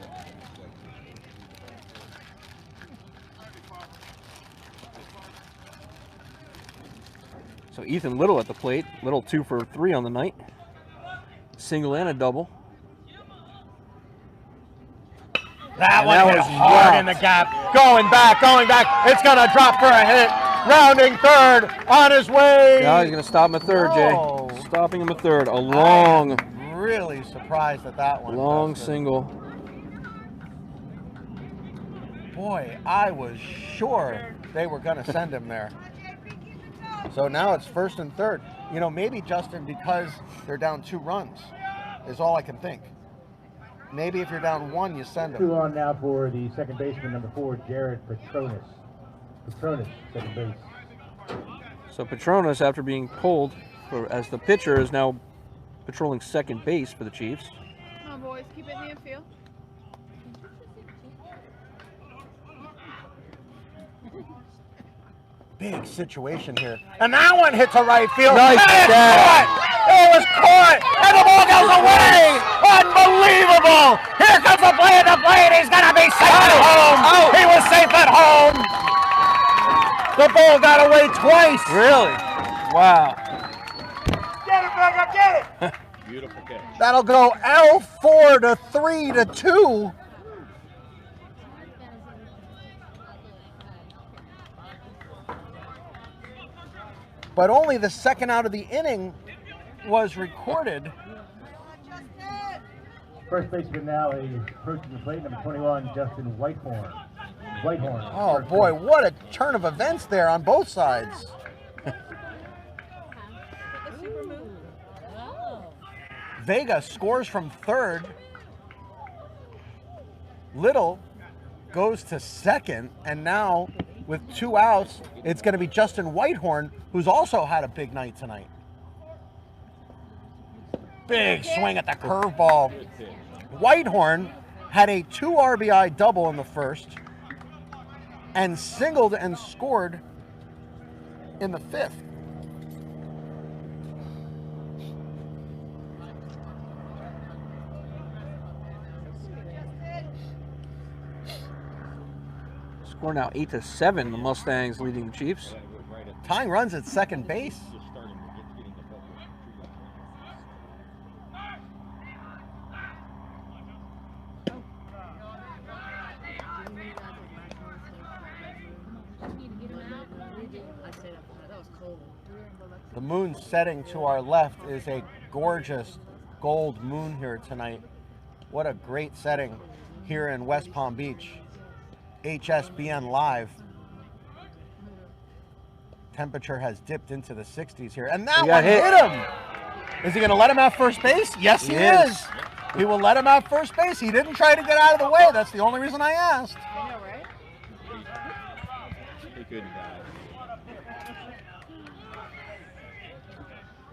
So Ethan Little at the plate. Little 2 for 3 on the night. Single and a double. That And one that hit was hard dropped. in the gap. Going back. It's going to drop for a hit. Rounding third on his way. Now he's going to stop him at third, No. Jay. Stopping him at third. A long, Really surprised at that one. long Justin. single. Boy, I was sure they were going to send him there. So now it's first and third. You know, maybe, Justin, because they're down 2 runs is all I can think. Maybe if you're down 1, you send him. 2 on now for the second baseman, number 4, Jared Patronis. Patronis, second base. So Patronis, after being pulled as the pitcher, is now patrolling second base for the Chiefs. Come on, boys, keep it in the infield. Big situation here. And that one hit to right field. Nice And it's catch. caught! It was caught! And the ball goes away! Unbelievable! Here comes the play at the plate. He's going to be safe at home. He was safe at home. The ball got away twice. Really? Wow. Get it, Vega, get it! Beautiful catch. That'll go L4 to 3 to 2. But only the second out of the inning was recorded. First baseman now is approaching the plate, number 21, Justin Whitehorn. Whitehorn. Oh boy, what a turn of events there on both sides. Vega scores from third. Little goes to second, and now with 2 outs, it's going to be Justin Whitehorn, who's also had a big night tonight. Big swing at the curveball. Whitehorn had a 2 RBI double in the first and singled and scored in the 5th. Score now 8-7. The Mustangs leading the Chiefs. Tying runs at second base. The moon setting to our left is a gorgeous gold moon here tonight. What a great setting here in West Palm Beach. HSBN Live. Temperature has dipped into the 60s here. And that one hit him! Is he going to let him have first base? Yes, he is. He will let him have first base. He didn't try to get out of the way. That's the only reason I asked. I know, right? He couldn't die.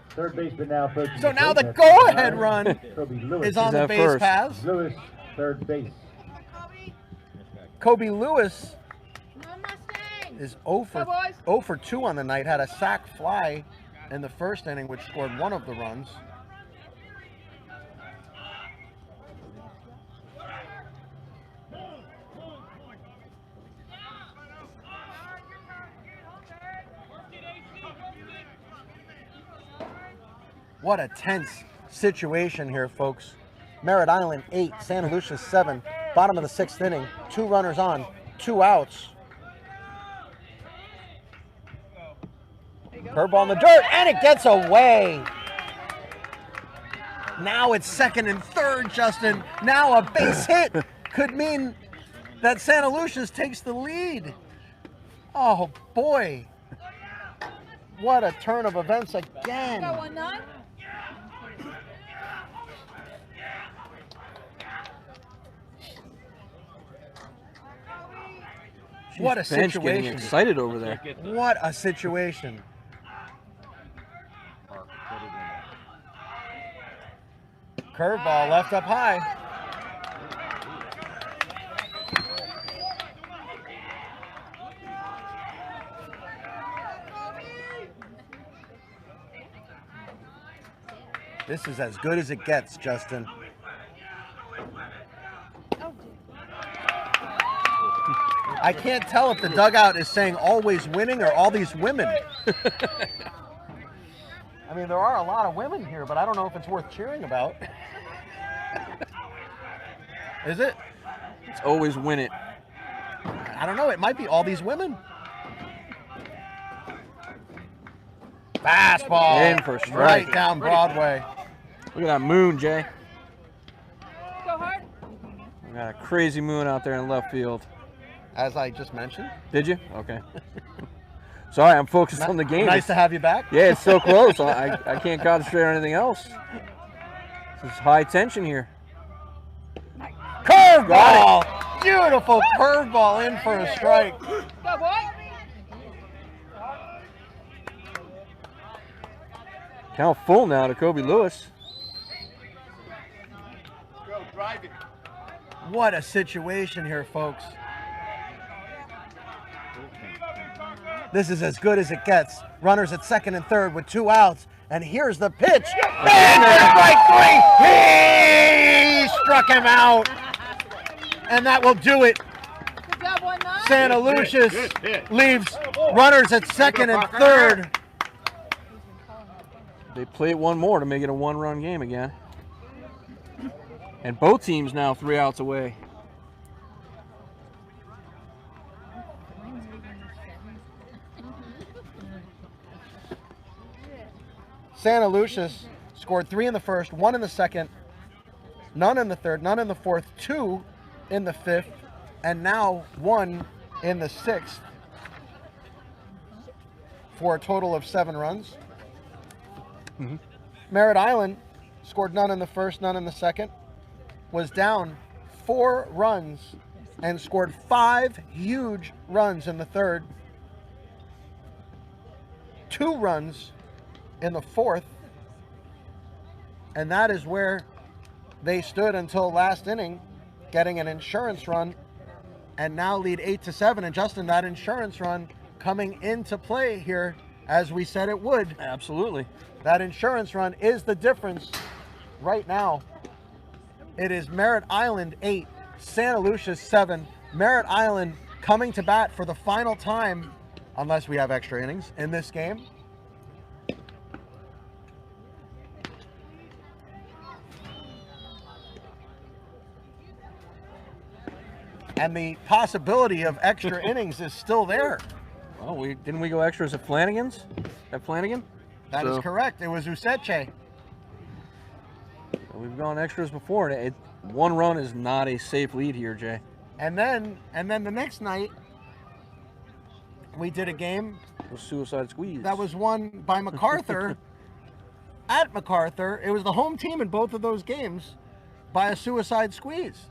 Third baseman now approaching. So now the plate. go-ahead run Kobe Lewis. is on the at base first. paths. Lewis, third base. Kobe Lewis No Mustangs. is 0 for 2 on the night. Had a sac fly in the first inning, which scored one of the runs. What a tense situation here, folks. Merritt Island 8, Santaluces 7. Bottom of the 6th inning. 2 runners on, 2 outs. Curveball in the dirt, and it gets away. Now it's second and third, Justin. Now a base hit could mean that Santaluces takes the lead. Oh, boy. What a turn of events again. Go 1-9. What a Bench getting situation. excited over there. What a situation. Curveball left up high. This is as good as it gets, Justin. I can't tell if the dugout is saying always winning or all these women. I mean, there are a lot of women here, but I don't know if it's worth cheering about. Is it? It's always win it. I don't know. It might be all these women. Fastball. In for strike. Right down Broadway. Look at that moon, Jay. Go hard. We got a crazy moon out there in left field. As I just mentioned. Did you? Okay. Sorry, I'm focused on the game. Nice to have you back. Yeah, it's so close. I can't concentrate on anything else. This is high tension here. Curveball. Beautiful curveball in for a strike. Go, boy. Count full now to Kobe Lewis. Go, drive it. What a situation here, folks. This is as good as it gets. Runners at second and third with 2 outs. And here's the pitch. And strike 3. He struck him out. And that will do it. Good job, 1-9. Santaluces leaves runners at second and third. They play it one more to make it a 1-run game again. And both teams now 3 outs away. Santaluces scored 3 in the first, 1 in the second, none in the third, none in the fourth, 2 in the 5th, and now 1 in the 6th for a total of 7 runs. Merritt Island scored none in the first, none in the second, was down 4 runs and scored 5 huge runs in the third, 2 runs in the fourth, and that is where they stood until last inning, getting an insurance run, and now lead 8-7. And Justin, that insurance run coming into play here as we said it would. Absolutely. That insurance run is the difference right now. It is Merritt Island 8, Santaluces 7. Merritt Island coming to bat for the final time, unless we have extra innings in this game. And the possibility of extra innings is still there. Well, didn't we go extras at Flanagan's? At Flanagan? That is correct. It was Useche. We've gone extras before, and 1 run is not a safe lead here, Jay. And then the next night, we did a game. The suicide squeeze. That was won by MacArthur at MacArthur. It was the home team in both of those games by a suicide squeeze.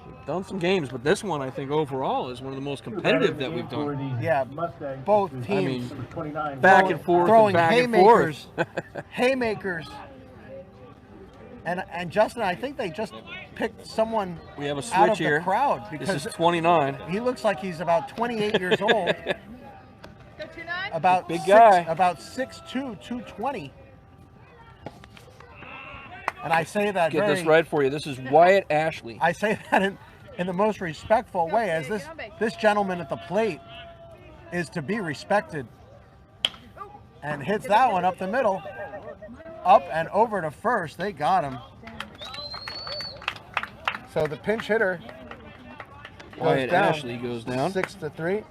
We've done some games, but this one I think overall is one of the most competitive that we've done. Yeah, both teams Back and forth, throwing and back haymakers, and forth. haymakers. And Justin, I think they just picked someone We have a out switch of here. the crowd because This is 29. he looks like he's about 28 years old. About Big guy. About 6'2", 220. And I say that Get this right for you. This is Wyatt Ashley. I say that in the most respectful way, as this gentleman at the plate is to be respected. And hits that one up the middle. Up and over to first. They got him. So the pinch hitter goes Wyatt down. Ashley goes down. 6-3.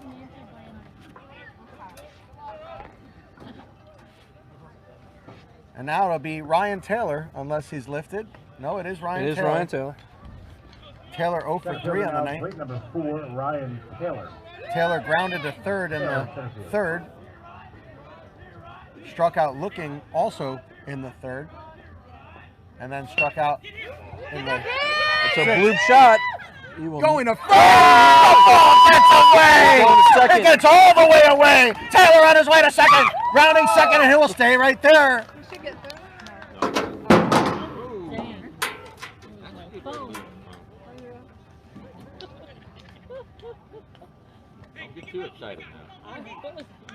And now it'll be Ryan Taylor, unless he's lifted. No, it is Ryan It is Taylor. Ryan Taylor. Taylor 0 for 3 on the night. Plate number 4, Ryan Taylor. Taylor grounded to third in the third. Struck out looking also in the third. And then struck out in the It's a bloop shot. He will going to first. The ball gets away. Going to second. It gets all the way away. Taylor on his way to second. Rounding second, and he will stay right there. Don't get too excited now.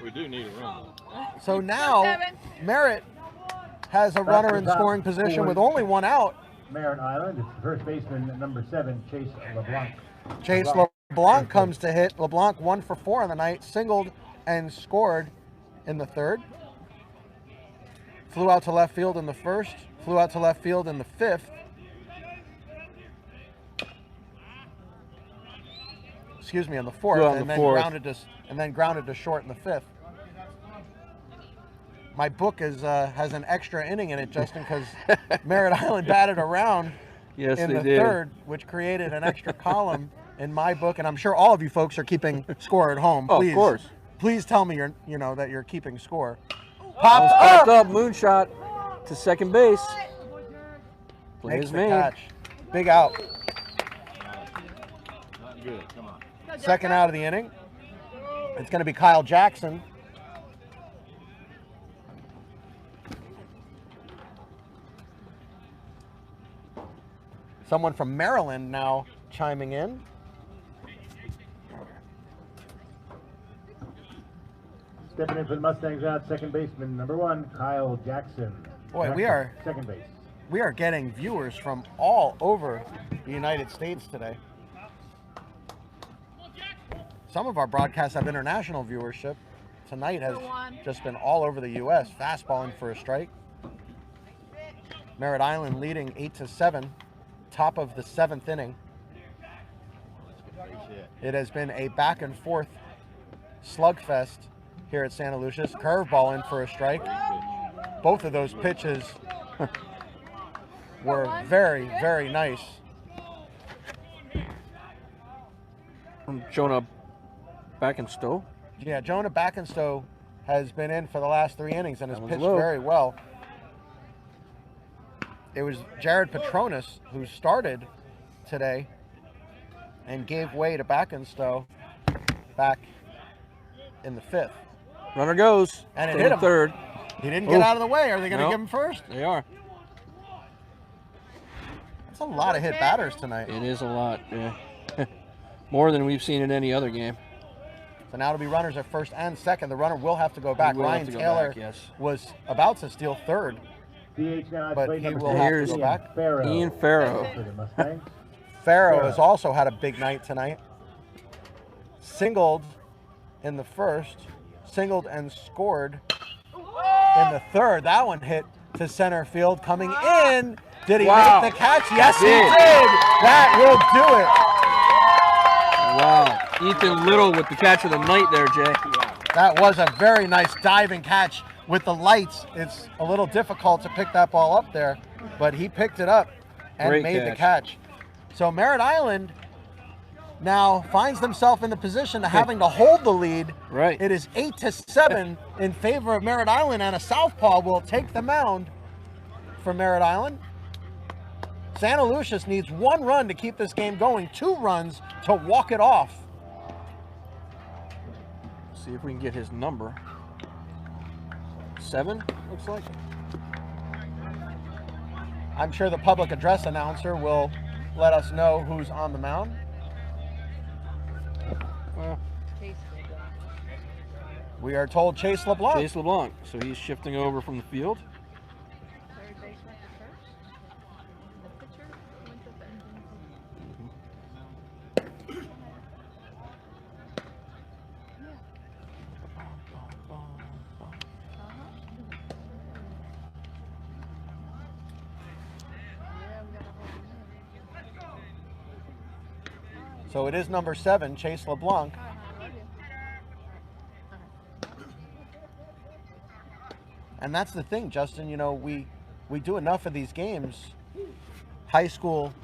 We do need a run. So now Merritt has a runner in scoring position with only 1 out. Merritt Island, it's the first baseman, number 7, Chase Leblanc. Chase LeBlanc comes to hit. LeBlanc 1 for 4 on the night, singled and scored in the third. Flew out to left field in the first, flew out to left field in the fifth. Excuse me, in the fourth, and then grounded to short in the fifth. My book is has an extra inning in it, Justin, because Merritt Island batted around Yes, in they the did. third, which created an extra column in my book, and I'm sure all of you folks are keeping score at home. Oh, Please, of course. Please tell me that you're keeping score. Popped Popped up, up, moonshot to second base. Play makes is the made. catch. Big out. Not good. Come on. Second out of the inning. It's going to be Kyle Jackson. Someone from Maryland now chiming in. Stepping in for the Mustangs out, second baseman, number 1, Kyle Jackson. Boy, we are second base. We are getting viewers from all over the United States today. Some of our broadcasts have international viewership. Tonight has just been all over the U.S. Fastballing for a strike. Merritt Island leading 8-7, top of the 7th inning. It has been a back and forth slugfest here at Santaluces. Curveball in for a strike. Both of those pitches were very, very nice. From Jonah Backenstow. Yeah, Jonah Backenstow has been in for the last 3 innings and has That one's pitched low. very well. it was Jared Patronis who started today and gave way to Backenstow back in the 5th. Runner goes. And it Staying hit in him. third. He didn't get out of the way. Are they going to Nope. give him first? They are. That's a lot of hit batters tonight. It is a lot, yeah. More than we've seen in any other game. So now it'll be runners at first and second. The runner will have to go back. He will have Ryan to go Taylor back, yes. was about to steal third, DH now at but plate he number will 10, have to Here's go back. Farrow. Ian Farrow. For the Mustangs. Farrow has also had a big night tonight. Singled in the first, singled and scored in the third. That one hit to center field. Coming in. Did he Wow. make the catch? Yes, he Did. did. That will do it. Wow. Ethan Little with the catch of the night there, Jay. That was a very nice diving catch with the lights. It's a little difficult to pick that ball up there, but he picked it up and Great made the catch. So Merritt Island now finds themselves in the position of having to hold the lead. Right. It is 8-7 in favor of Merritt Island, and a southpaw will take the mound for Merritt Island. Santaluces needs 1 run to keep this game going, 2 runs to walk it off. See if we can get his number. 7, looks like. I'm sure the public address announcer will let us know who's on the mound. Well, We are told Chase LeBlanc. Chase LeBlanc. So he's shifting over from the field. Third baseman at first. The pitcher went to third. So it is number 7, Chase LeBlanc. And that's the thing, Justin, you know, we do enough of these games, high school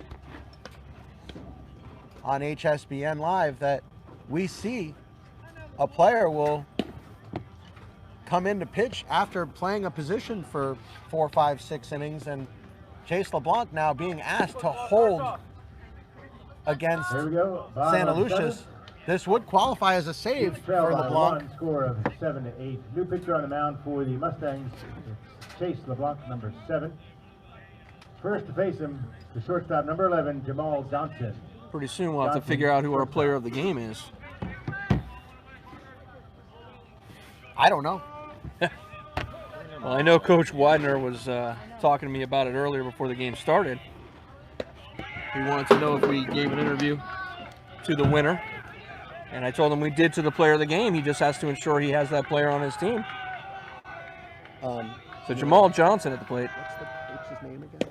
on HSBN Live, that we see a player will come in to pitch after playing a position for 4, 5, 6 innings, and Chase LeBlanc now being asked to hold against Here we go. Bottom of the Santaluces. seventh. This would qualify as a save Trail for by LeBlanc. 1, score of 7-8. New pitcher on the mound for the Mustangs. It's Chase LeBlanc, number 7. First to face him, the shortstop, number 11, Jamal Johnson. Pretty soon we'll have to figure out who our player of the game is. I don't know. Well, I know Coach Widener was talking to me about it earlier before the game started. He wanted to know if we gave an interview to the winner. And I told him we did to the player of the game. He just has to ensure he has that player on his team. So Jamal Johnson at the plate. What's his name again?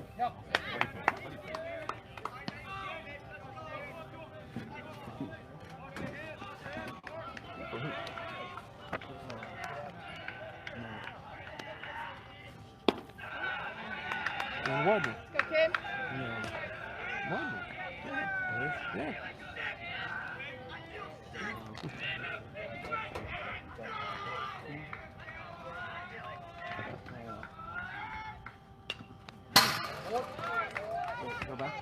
Widener. Go, kid. Widener. Yeah. Go back.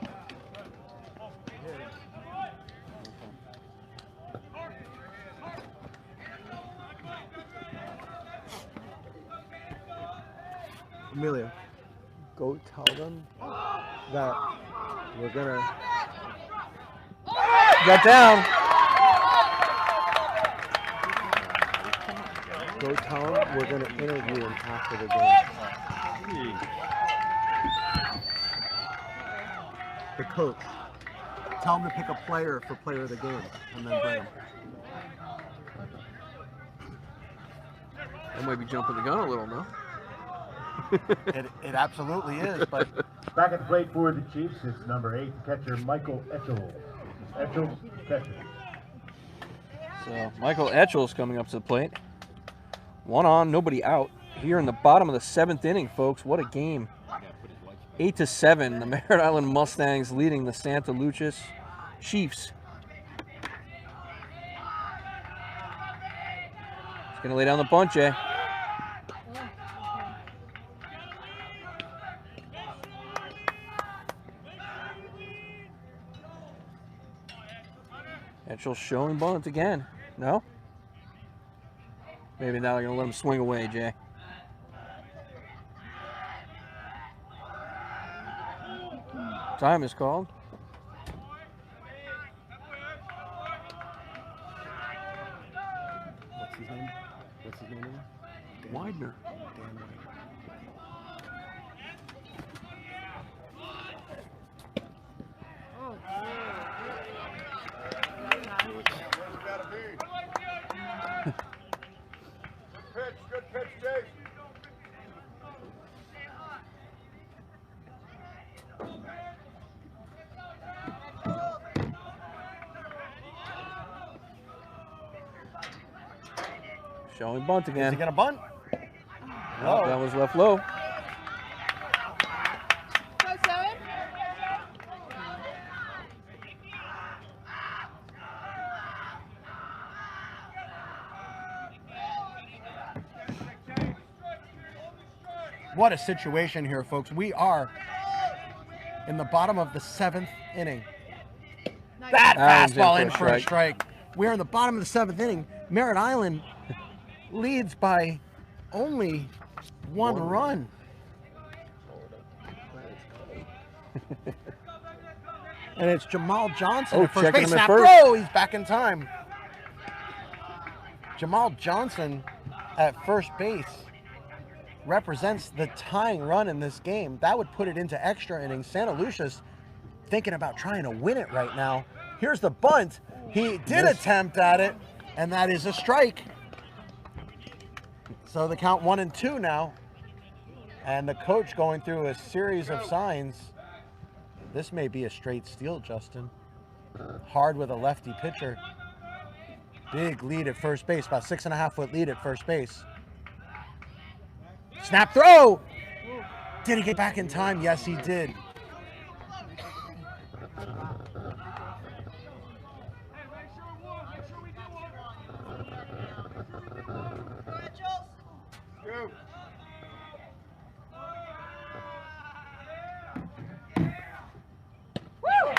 Amelia, go tell them that we're gonna Get down. go tell them we're gonna interview him after the game. The coach. Tell him to pick a player for player of the game and then bring him. I might be jumping the gun a little, no? It absolutely is, but Back at the plate for the Chiefs, it's number 8, catcher Michael Etchell. Etchell, catcher. So Michael Etchell's coming up to the plate. 1 on, nobody out. Here in the bottom of the 7th inning, folks. What a game. 8-7. The Merritt Island Mustangs leading the Santaluces Chiefs. He's gonna lay down the bunt, Jay. And she'll show him bunt again. No? Maybe now they're going to let him swing away, Jay. Time is called. What's his name? What's his name again? Widener. Dan Widener. Good pitch, Jake. Showing bunt Is again. he gonna bunt? Oh, that was left low. Go, 7. What a situation here, folks. We are in the bottom of the 7th inning. That That one's fastball in for a strike. We're in the bottom of the 7th inning. Merritt Island leads by only one run. And it's Jamal Johnson at first checking base. him at Snap first. throw. He's back in time. Jamal Johnson at first base represents the tying run in this game. That would put it into extra innings. Santaluces thinking about trying to win it right now. Here's the bunt. He did attempt at it, and that is a strike. So the count 1-2 now. And the coach going through a series of signs. This may be a straight steal, Justin. Hard with a lefty pitcher. Big lead at first base, about 6.5-foot lead at first base. Snap throw! Did he get back in time? Yes, he did.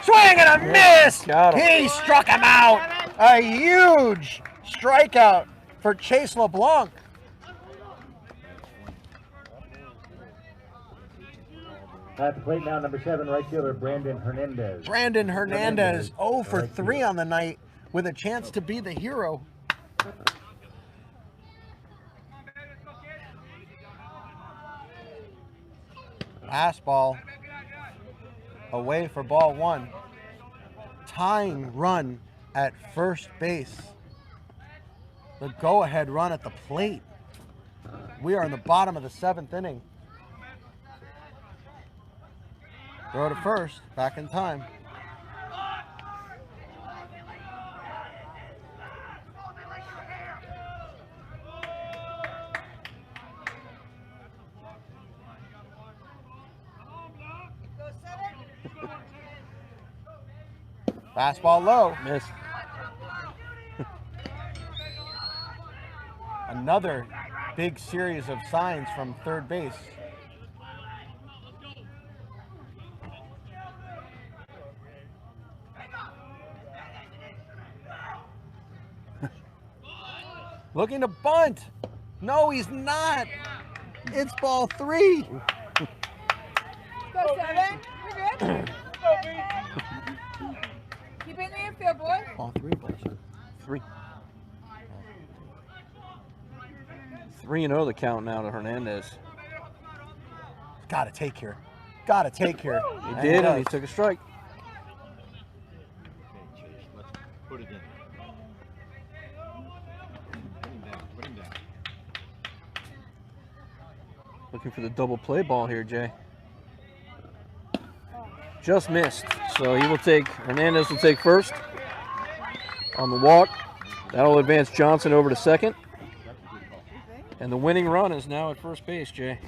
Swing and a miss! Got him. He struck him out! A huge strikeout for Chase LeBlanc. At the plate now, number 7, right fielder Brandon Hernandez. Brandon Hernandez 0 for 3 on the night with a chance to be the hero. Fastball away for ball 1. Tying run at first base. The go-ahead run at the plate. We are in the bottom of the 7th inning. Throw to first, back in time. Fastball low. Missed. Another big series of signs from third base. Looking to bunt. No, he's not. It's ball 3. Go, 7. You're good. Keep it in the infield, boy. Ball 3, boys. 3. 3-0 the count now to Hernandez. Gotta take here. Gotta take here. He And did, and does. he took a strike. Okay, Chase, let's put it in. Put him down. Looking for the double play ball here, Jay. Just missed. So he will take, Hernandez will take first on the walk. That'll advance Johnson over to second. And the winning run is now at first base, Jay.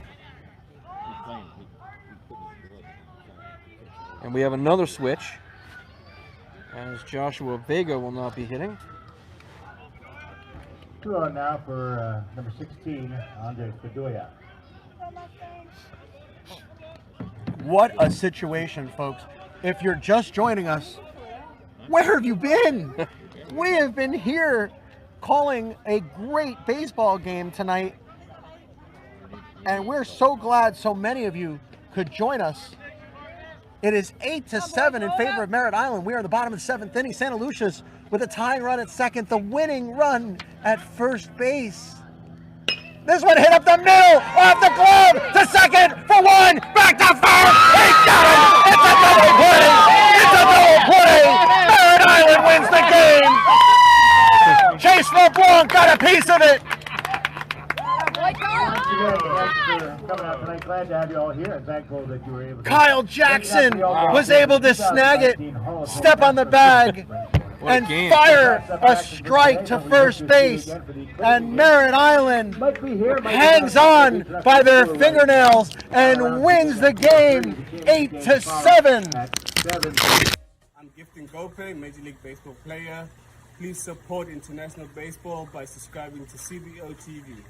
And we have another switch, as Joshua Vega will not be hitting. 2 on now for number 16, Andre Bedoya. What a situation, folks. If you're just joining us, where have you been? We have been here calling a great baseball game tonight, and we're so glad so many of you could join us. It is 8-7 in favor of Merritt Island. We are in the bottom of the 7th inning. Santaluces with a tying run at second, the winning run at first base. This one hit up the middle, off the glove, to second for one, back to first. He got it! It's a double play! It's a double play! Merritt Island wins the game! Chase Leblanc got a piece of it! Thanks for coming out tonight. Glad to have you all here and thankful that you were able to. Kyle Jackson was able to snag it, step on the bag, and fire a strike to first base. And Merritt Island hangs on by their fingernails and wins the game 8-7. I'm Gifting Gopay, Major League Baseball player. Please support international baseball by subscribing to CBO TV.